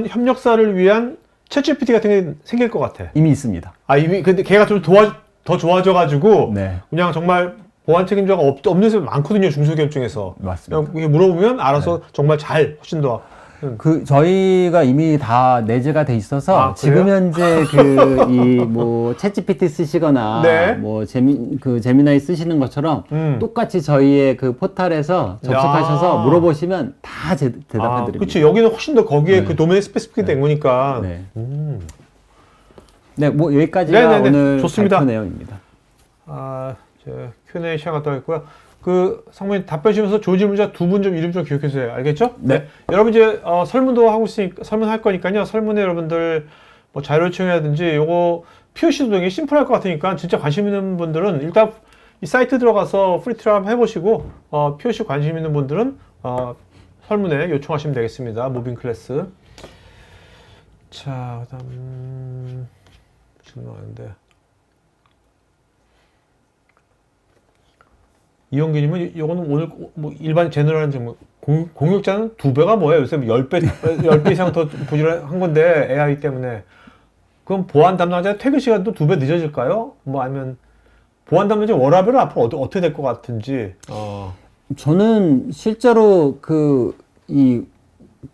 협력사를 위한 챗GPT 같은 게 생길 것 같아. 이미 있습니다. 이미 근데 걔가 좀 더 좋아져가지고 네. 그냥 정말 보안 책임자가 없는 데서 많거든요, 중소기업 중에서. 맞습니다. 그냥 물어보면 알아서 정말 훨씬 더 저희가 이미 다 내재가 돼 있어서 지금 현재 뭐 챗GPT 쓰시거나 네. 뭐 제미나이 쓰시는 것처럼 똑같이 저희의 그 포털에서 접속하셔서 물어보시면 다 대답해 드립니다. 그렇지. 여기는 훨씬 더 거기에 그 도메인 스페시픽이 된 거니까. 네. 네, 뭐 여기까지가 네네네. 오늘 좋습니다. 발표 내용입니다. Q&A 시간 갖다 있고요. 상무님 답변 주시면서 조지 문자 두 분 좀 이름 좀 기억해 주세요. 알겠죠? 네. 여러분 이제 설문도 하고 있으니까 설문할 거니까요. 설문에 여러분들 뭐 자료 요청이라든지 요거 POC도 되게 심플할 것 같으니까 진짜 관심 있는 분들은 일단 이 사이트 들어가서 프리 트라이 한번 해보시고 POC 관심 있는 분들은 설문에 요청하시면 되겠습니다. 무빙 클래스. 자, 그다음 질문 나왔는데. 이용기님은 요거는 오늘 뭐 일반 제너럴한 질문. 공격자는 2배가 뭐예요? 요새 10배 이상 더 부지런한 건데 AI 때문에. 그럼 보안 담당자 퇴근 시간도 2배 늦어질까요? 뭐 아니면 보안 담당자 워라밸은 앞으로 어떻게 될 것 같은지. 저는 실제로 이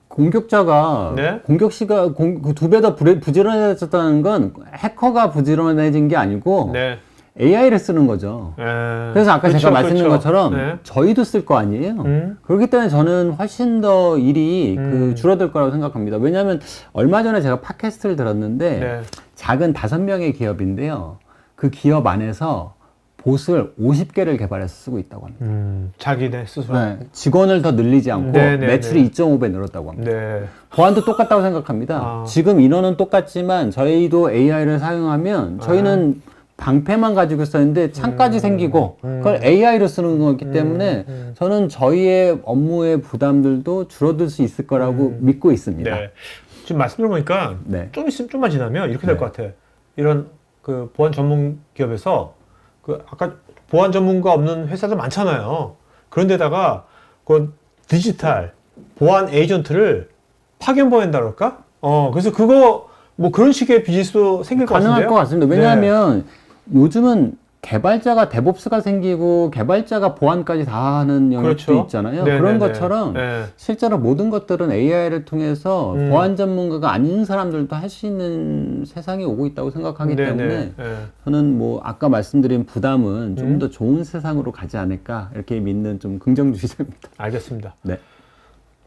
공격자가 네? 공격 시간 그 2배 더 부지런해졌다는 건 해커가 부지런해진 게 아니고 네. AI를 쓰는 거죠. 그래서 아까 제가 말씀드린 것처럼 저희도 쓸 거 아니에요. 그렇기 때문에 저는 훨씬 더 일이 줄어들 거라고 생각합니다. 왜냐하면 얼마 전에 제가 팟캐스트를 들었는데 작은 5명의 기업인데요. 그 기업 안에서 봇을 50개를 개발해서 쓰고 있다고 합니다. 자기네 스스로. 네, 직원을 더 늘리지 않고 매출이 2.5배 늘었다고 합니다. 보안도 똑같다고 생각합니다. 지금 인원은 똑같지만 저희도 AI를 사용하면 저희는 방패만 가지고 썼는데 창까지 생기고 그걸 AI로 쓰는 거기 때문에 저는 저희의 업무의 부담들도 줄어들 수 있을 거라고 믿고 있습니다. 네. 지금 말씀 들어보니까 좀 있으면 좀만 지나면 이렇게 될 것 같아. 이런 그 보안 전문 기업에서 아까 보안 전문가 없는 회사들 많잖아요. 그런데다가 그 디지털 보안 에이전트를 파견 보낸다 그럴까? 그래서 그거 뭐 그런 식의 비즈니스도 생길 것 같은데요? 가능할 것 같습니다. 왜냐하면 요즘은 개발자가 데브옵스가 생기고 개발자가 보안까지 다 하는 영역도 있잖아요. 그런 것처럼 실제로 모든 것들은 AI를 통해서 보안 전문가가 아닌 사람들도 할 수 있는 세상이 오고 있다고 생각하기 때문에 저는 뭐 아까 말씀드린 부담은 좀 더 좋은 세상으로 가지 않을까 이렇게 믿는 좀 긍정주의자입니다. 알겠습니다. 네.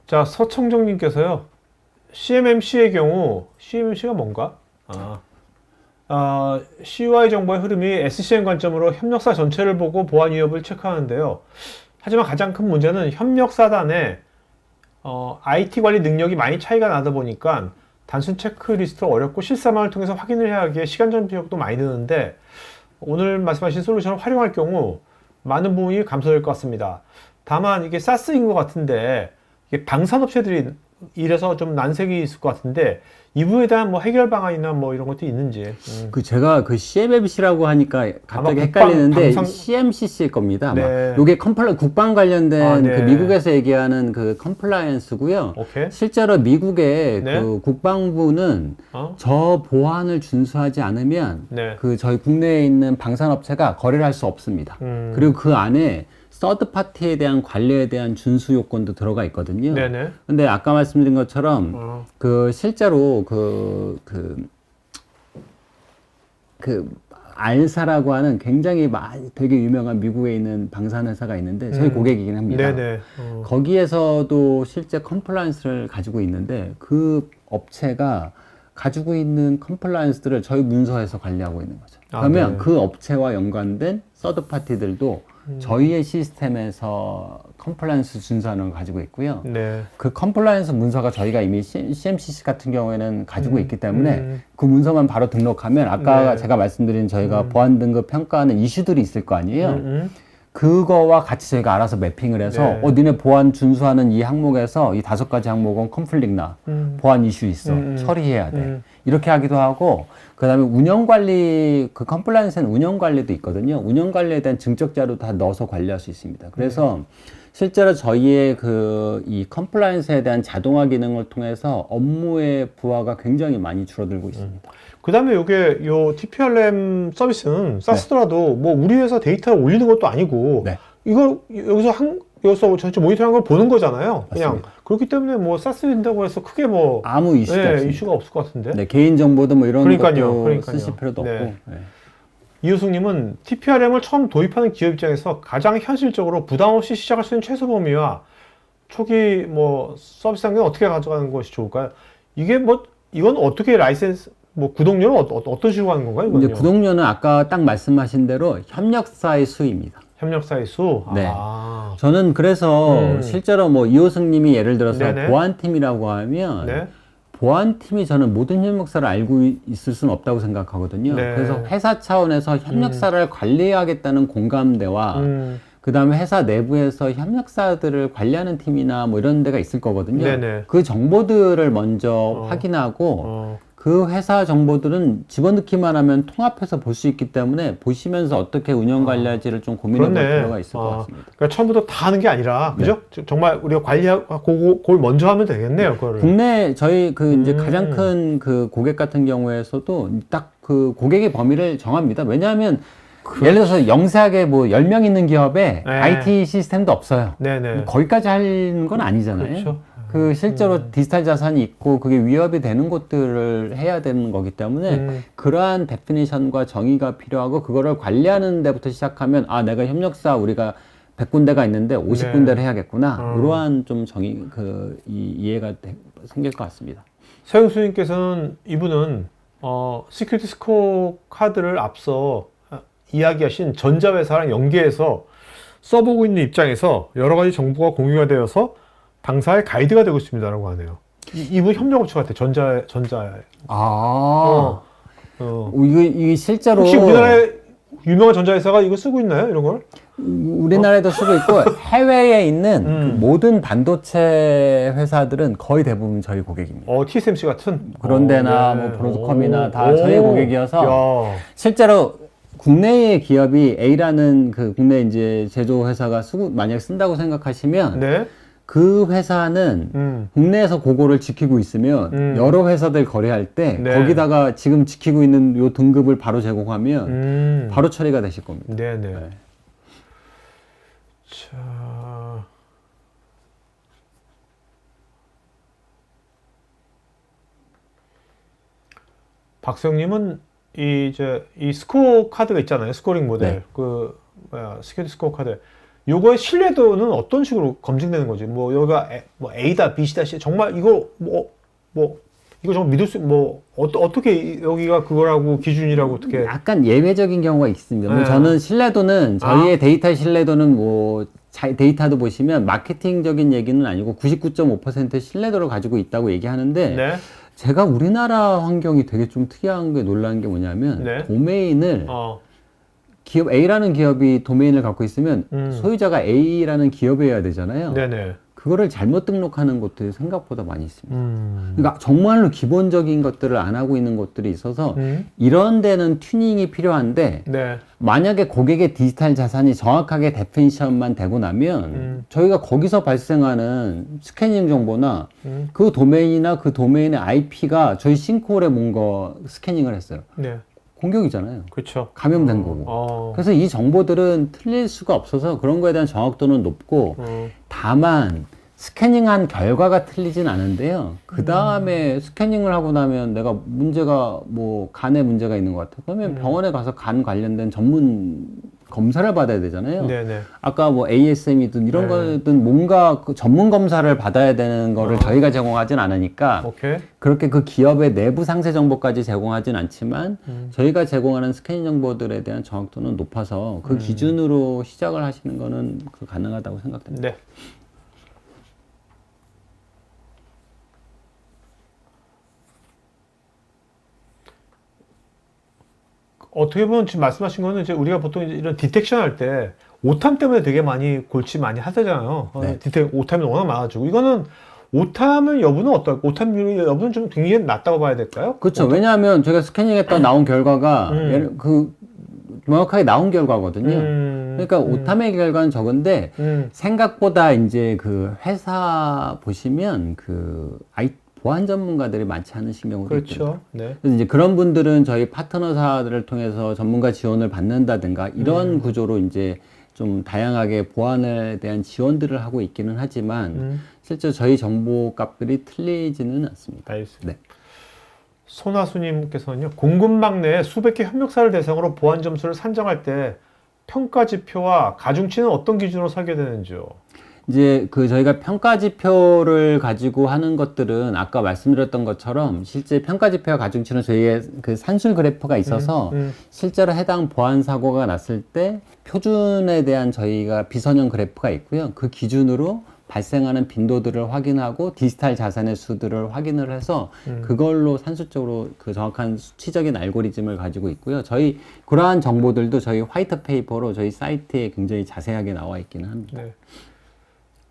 자, 서청정님께서요. CMMC의 경우 CMMC가 뭔가? CUI 정보의 흐름이 SCM 관점으로 협력사 전체를 보고 보안 위협을 체크하는데요. 하지만 가장 큰 문제는 협력사단의 IT 관리 능력이 많이 차이가 나다 보니까 단순 체크리스트가 어렵고 실사망을 통해서 확인을 해야 하기에 시간 전비용도 많이 드는데 오늘 말씀하신 솔루션을 활용할 경우 많은 부분이 감소될 것 같습니다. 다만 이게 SaaS인 것 같은데 이게 방산업체들이 이래서 좀 난색이 있을 것 같은데 이 부분에 대한 뭐 해결 방안이나 뭐 이런 것도 있는지. 제가 CMMC라고 하니까 갑자기 헷갈리는데 CMCC일 겁니다. 이게 국방 관련된 그 미국에서 얘기하는 그 컴플라이언스고요. 실제로 미국의 그 국방부는 저 보안을 준수하지 않으면 그 저희 국내에 있는 방산업체가 거래를 할 수 없습니다. 그리고 그 안에 서드 파티에 대한 관리에 대한 준수 요건도 들어가 있거든요. 근데 아까 말씀드린 것처럼 실제로 알사라고 하는 굉장히 되게 유명한 미국에 있는 방산 회사가 있는데 저희 고객이긴 합니다. 거기에서도 실제 컴플라이언스를 가지고 있는데 그 업체가 가지고 있는 컴플라이언스들을 저희 문서에서 관리하고 있는 거죠. 그러면 그 업체와 연관된 서드 파티들도 저희의 시스템에서 컴플라이언스 준수하는 걸 가지고 있고요. 그 컴플라이언스 문서가 저희가 이미 CMCC 같은 경우에는 가지고 있기 때문에 그 문서만 바로 등록하면 아까 제가 말씀드린 저희가 보안 등급 평가하는 이슈들이 있을 거 아니에요. 그거와 같이 저희가 알아서 매핑을 해서 니네 보안 준수하는 이 항목에서 이 5가지 항목은 컨플릭나 보안 이슈 있어 처리해야 돼 이렇게 하기도 하고 그 다음에 운영관리 그 컴플라이언스는 운영관리도 있거든요. 운영관리에 대한 증적 자료 다 넣어서 관리할 수 있습니다. 그래서 실제로 저희의 이 컴플라이언스에 대한 자동화 기능을 통해서 업무의 부하가 굉장히 많이 줄어들고 있습니다. 그 다음에 요 TPRM 서비스는 SaaS더라도 뭐 우리 회사 데이터를 올리는 것도 아니고 이걸 여기서 여기서 전체 모니터링한 걸 보는 거잖아요. 그냥 맞습니다. 그렇기 때문에 뭐 쌌어진다고 해서 크게 뭐 아무 이슈가 네, 없습니다. 이슈가 없을 것 같은데. 네, 개인 정보도 뭐 이런 것도 그러니까요. 쓰실 필요도 네. 없고. 네. 이우숙님은 TPRM을 처음 도입하는 기업 입장에서 가장 현실적으로 부담 없이 시작할 수 있는 최소 범위와 초기 뭐 서비스 단계는 어떻게 가져가는 것이 좋을까요? 이게 뭐 이건 어떻게 라이센스 뭐 구독료는 어떤 식으로 하는 건가요? 이제 이건요? 구독료는 아까 딱 말씀하신 대로 협력사의 수입니다. 협력사의 수. 네. 아. 저는 그래서 실제로 뭐 이호승님이 예를 들어서 네네. 보안팀이라고 하면 네. 보안팀이 저는 모든 협력사를 알고 있을 수는 없다고 생각하거든요. 네. 그래서 회사 차원에서 협력사를 관리하겠다는 공감대와 그 다음에 회사 내부에서 협력사들을 관리하는 팀이나 뭐 이런 데가 있을 거거든요. 네네. 그 정보들을 먼저 확인하고 그 회사 정보들은 집어넣기만 하면 통합해서 볼 수 있기 때문에 보시면서 어떻게 운영 관리할지를 좀 고민해 볼 그렇네. 필요가 있을 것 같습니다. 그러니까 처음부터 다 하는 게 아니라, 그죠? 정말 우리가 관리하고, 그걸 먼저 하면 되겠네요, 그거를. 국내 저희 그 이제 가장 큰 그 고객 같은 경우에서도 딱 그 고객의 범위를 정합니다. 왜냐하면 예를 들어서 영세하게 뭐 10명 있는 기업에 네. IT 시스템도 없어요. 네네. 거기까지 하는 건 아니잖아요. 그렇죠. 그 실제로 디지털 자산이 있고 그게 위협이 되는 것들을 해야 되는 거기 때문에 그러한 데피니션과 정의가 필요하고 그거를 관리하는 데부터 시작하면 아 내가 협력사 우리가 100군데가 있는데 50군데를 해야겠구나. 이러한 좀 정의 이해가 생길 것 같습니다. 서영수님께서는 이분은 시큐리티 스코어 카드를 앞서 이야기하신 전자회사랑 연계해서 써보고 있는 입장에서 여러 가지 정보가 공유가 되어서 당사의 가이드가 되고 있습니다라고 하네요. 이분 협력업체 같아. 전자. 이게 실제로 혹시 우리나라에 유명한 전자회사가 이거 쓰고 있나요? 이런 걸? 우리나라에도 쓰고 있고 해외에 있는 그 모든 반도체 회사들은 거의 대부분 저희 고객입니다. TSMC 같은? 그런 데나 뭐 브로드컴이나 다 저희 고객이어서 야. 실제로 국내의 기업이 A라는 그 국내 이제 제조 회사가 만약 쓴다고 생각하시면 네. 그 회사는 국내에서 그거를 지키고 있으면 여러 회사들 거래할 때 네. 거기다가 지금 지키고 있는 요 등급을 바로 제공하면 바로 처리가 되실 겁니다. 네네. 네. 자. 박수영님은 이 스코어 카드가 있잖아요. 스코어링 모델. 네. 스큐리티 스코어 카드. 요거의 신뢰도는 어떤 식으로 검증되는 거지? 뭐, 여기가 A다, B다, C. 정말 이거, 이거 정말 믿을 어떻게 여기가 그거라고 기준이라고 어떻게. 약간 예외적인 경우가 있습니다. 네. 뭐 저는 신뢰도는, 저희의 데이터 신뢰도는 뭐, 데이터도 보시면 마케팅적인 얘기는 아니고 99.5% 신뢰도를 가지고 있다고 얘기하는데, 네. 제가 우리나라 환경이 되게 좀 특이한 게 놀라운 게 뭐냐면, 네. 도메인을, 기업 A라는 기업이 도메인을 갖고 있으면 소유자가 A라는 기업이어야 되잖아요. 네네. 그거를 잘못 등록하는 곳들이 생각보다 많이 있습니다. 그러니까 정말로 기본적인 것들을 안 하고 있는 곳들이 있어서 이런 데는 튜닝이 필요한데 네. 만약에 고객의 디지털 자산이 정확하게 데피니션만 되고 나면 저희가 거기서 발생하는 스캐닝 정보나 그 도메인이나 그 도메인의 IP가 저희 싱크홀에 뭔가 스캐닝을 했어요. 네. 공격이잖아요. 그렇죠. 감염된 거고. 그래서 이 정보들은 틀릴 수가 없어서 그런 거에 대한 정확도는 높고 다만 스캐닝한 결과가 틀리진 않은데요. 그 다음에 스캐닝을 하고 나면 내가 문제가 뭐 간에 문제가 있는 것 같아. 그러면 병원에 가서 간 관련된 전문 검사를 받아야 되잖아요. 네네. 아까 뭐 ASM이든 이런 거든 뭔가 그 전문 검사를 받아야 되는 거를 저희가 제공하진 않으니까 오케이. 그렇게 그 기업의 내부 상세 정보까지 제공하진 않지만 저희가 제공하는 스캐닝 정보들에 대한 정확도는 높아서 그 기준으로 시작을 하시는 거는 가능하다고 생각됩니다. 네. 어떻게 보면 지금 말씀하신 거는 이제 우리가 보통 이제 이런 디텍션 할 때 오탐 때문에 되게 골치 많이 하잖아요. 네. 오탐이 워낙 많아가지고 이거는 오탐의 여부는 어떨까? 오탐률의 여부는 좀 굉장히 낮다고 봐야 될까요? 그렇죠. 왜냐하면 제가 스캐닝했다 나온 결과가 정확하게 나온 결과거든요. 그러니까 오탐의 결과는 적은데 생각보다 이제 그 회사 보시면 그 보안 전문가들이 많지 않으신 경우도 있죠. 그렇죠. 네. 그래서 이제 그런 분들은 저희 파트너사들을 통해서 전문가 지원을 받는다든가 이런 구조로 이제 좀 다양하게 보안에 대한 지원들을 하고 있기는 하지만 실제 저희 정보 값들이 틀리지는 않습니다. 알겠습니다. 네. 손아수님께서는요, 공급망 내에 수백 개 협력사를 대상으로 보안 점수를 산정할 때 평가 지표와 가중치는 어떤 기준으로 설계되는지요? 이제 저희가 평가 지표를 가지고 하는 것들은 아까 말씀드렸던 것처럼 실제 평가 지표와 가중치는 저희의 그 산술 그래프가 있어서 실제로 해당 보안 사고가 났을 때 표준에 대한 저희가 비선형 그래프가 있고요. 그 기준으로 발생하는 빈도들을 확인하고 디지털 자산의 수들을 확인을 해서 그걸로 산술적으로 그 정확한 수치적인 알고리즘을 가지고 있고요. 저희 그러한 정보들도 저희 화이트 페이퍼로 저희 사이트에 굉장히 자세하게 나와 있기는 합니다. 네.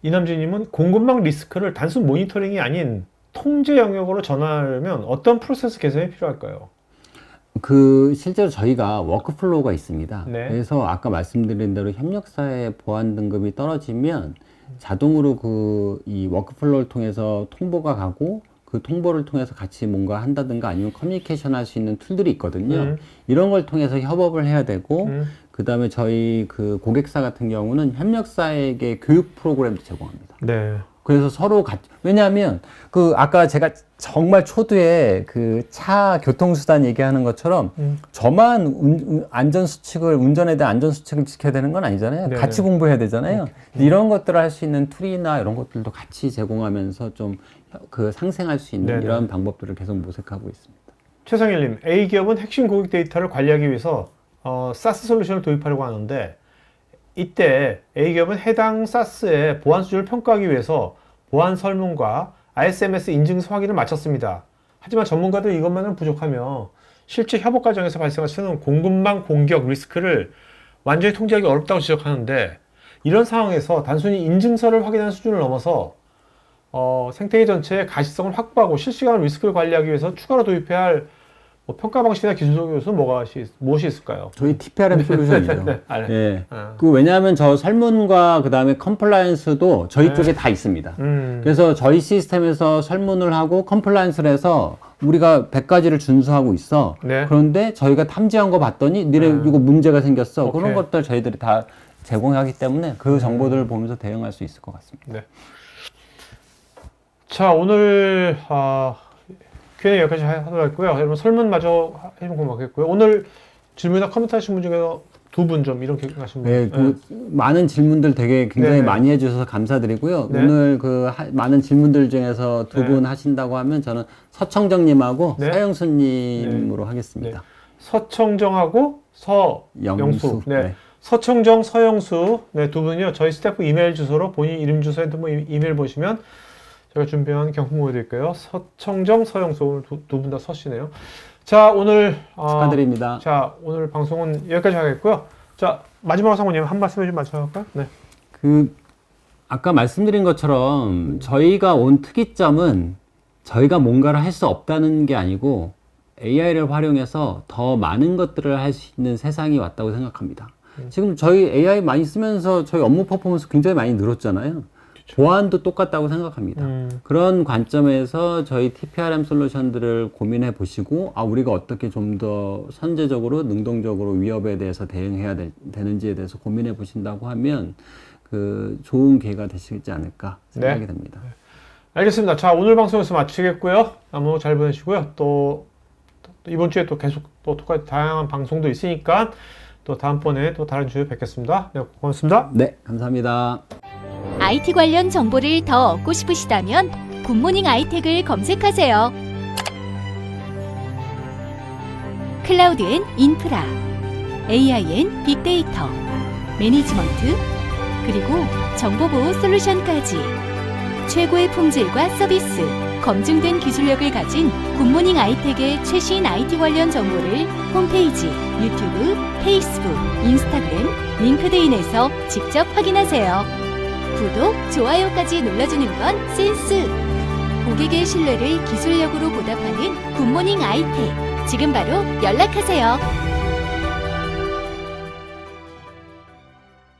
이남진님은 공급망 리스크를 단순 모니터링이 아닌 통제 영역으로 전환하려면 어떤 프로세스 개선이 필요할까요? 실제로 저희가 워크플로우가 있습니다. 네. 그래서 아까 말씀드린 대로 협력사의 보안 등급이 떨어지면 자동으로 이 워크플로우를 통해서 통보가 가고 그 통보를 통해서 같이 뭔가 한다든가 아니면 커뮤니케이션 할 수 있는 툴들이 있거든요. 이런 걸 통해서 협업을 해야 되고, 그 다음에 저희 그 고객사 같은 경우는 협력사에게 교육 프로그램도 제공합니다. 네. 그래서 서로 왜냐하면 아까 제가 정말 초두에 그 차 교통수단 얘기하는 것처럼 저만 안전수칙을, 운전에 대한 안전수칙을 지켜야 되는 건 아니잖아요. 네. 같이 공부해야 되잖아요. 이런 것들을 할 수 있는 툴이나 이런 것들도 같이 제공하면서 좀 상생할 수 있는 네네. 이런 방법들을 계속 모색하고 있습니다. 최성일님, A기업은 핵심 고객 데이터를 관리하기 위해서 SaaS 솔루션을 도입하려고 하는데 이때 A기업은 해당 SaaS의 보안 수준을 평가하기 위해서 보안 설문과 ISMS 인증서 확인을 마쳤습니다. 하지만 전문가들 이것만은 부족하며 실제 협업 과정에서 발생할 수 있는 공급망 공격 리스크를 완전히 통제하기 어렵다고 지적하는데 이런 상황에서 단순히 인증서를 확인하는 수준을 넘어서 생태계 전체의 가시성을 확보하고 실시간 리스크를 관리하기 위해서 추가로 도입해야 할 평가 방식이나 기술적 요소는 무엇이 있을까요? 저희 TPRM 솔루션이죠. 네. 예. 왜냐하면 저 설문과 그 다음에 컴플라이언스도 저희 네. 쪽에 다 있습니다. 그래서 저희 시스템에서 설문을 하고 컴플라이언스를 해서 우리가 100가지를 준수하고 있어. 네. 그런데 저희가 탐지한 거 봤더니 니네 이거 문제가 생겼어. 오케이. 그런 것들 저희들이 다 제공하기 때문에 그 정보들을 보면서 대응할 수 있을 것 같습니다. 네. 자, 오늘 Q&A 여기까지 하도록 하겠고요. 여러분 설문마저 해주면 고맙겠고요. 오늘 질문이나 코멘트 하신 분 중에 두 분 좀 이런 하신 분. 네, 많은 질문들 되게 굉장히 네. 많이 해주셔서 감사드리고요. 네. 오늘 많은 질문들 중에서 두 네. 분 하신다고 하면 저는 서청정님하고 네. 서영수님으로 하겠습니다. 네. 서청정하고 서영수. 네. 네. 서청정, 서영수. 네, 두 분이요. 저희 스태프 이메일 주소로 본인 이름, 주소, 핸드폰 이메일 보시면 제가 준비한 경품 보여드릴게요. 서청정, 서영수 두 분 다 서시네요. 자, 오늘 축하드립니다. 자, 오늘 방송은 여기까지 하겠고요. 자, 마지막으로 상무님 한 말씀 해주면 마쳐갈까요? 네. 아까 말씀드린 것처럼 저희가 온 특이점은 저희가 뭔가를 할 수 없다는 게 아니고 AI를 활용해서 더 많은 것들을 할 수 있는 세상이 왔다고 생각합니다. 지금 저희 AI 많이 쓰면서 저희 업무 퍼포먼스 굉장히 많이 늘었잖아요. 보안도 똑같다고 생각합니다. 그런 관점에서 저희 TPRM 솔루션들을 고민해 보시고 우리가 어떻게 좀 더 선제적으로 능동적으로 위협에 대해서 대응해야 되는지에 대해서 고민해 보신다고 하면 좋은 기회가 되시지 않을까 생각이 됩니다. 알겠습니다. 자, 오늘 방송에서 마치겠고요. 너무 잘 보내시고요. 또 이번 주에 또 계속 또 똑같이 다양한 방송도 있으니까 또 다음번에 또 다른 주에 뵙겠습니다. 네, 고맙습니다. 네, 감사합니다. IT 관련 정보를 더 얻고 싶으시다면 굿모닝 아이텍을 검색하세요. 클라우드 앤 인프라, AI 앤 빅데이터, 매니지먼트, 그리고 정보보호 솔루션까지 최고의 품질과 서비스, 검증된 기술력을 가진 굿모닝 아이텍의 최신 IT 관련 정보를 홈페이지, 유튜브, 페이스북, 인스타그램, 링크드인에서 직접 확인하세요. 구독, 좋아요까지 눌러주는 건 센스! 고객의 신뢰를 기술력으로 보답하는 굿모닝 아이텍. 지금 바로 연락하세요.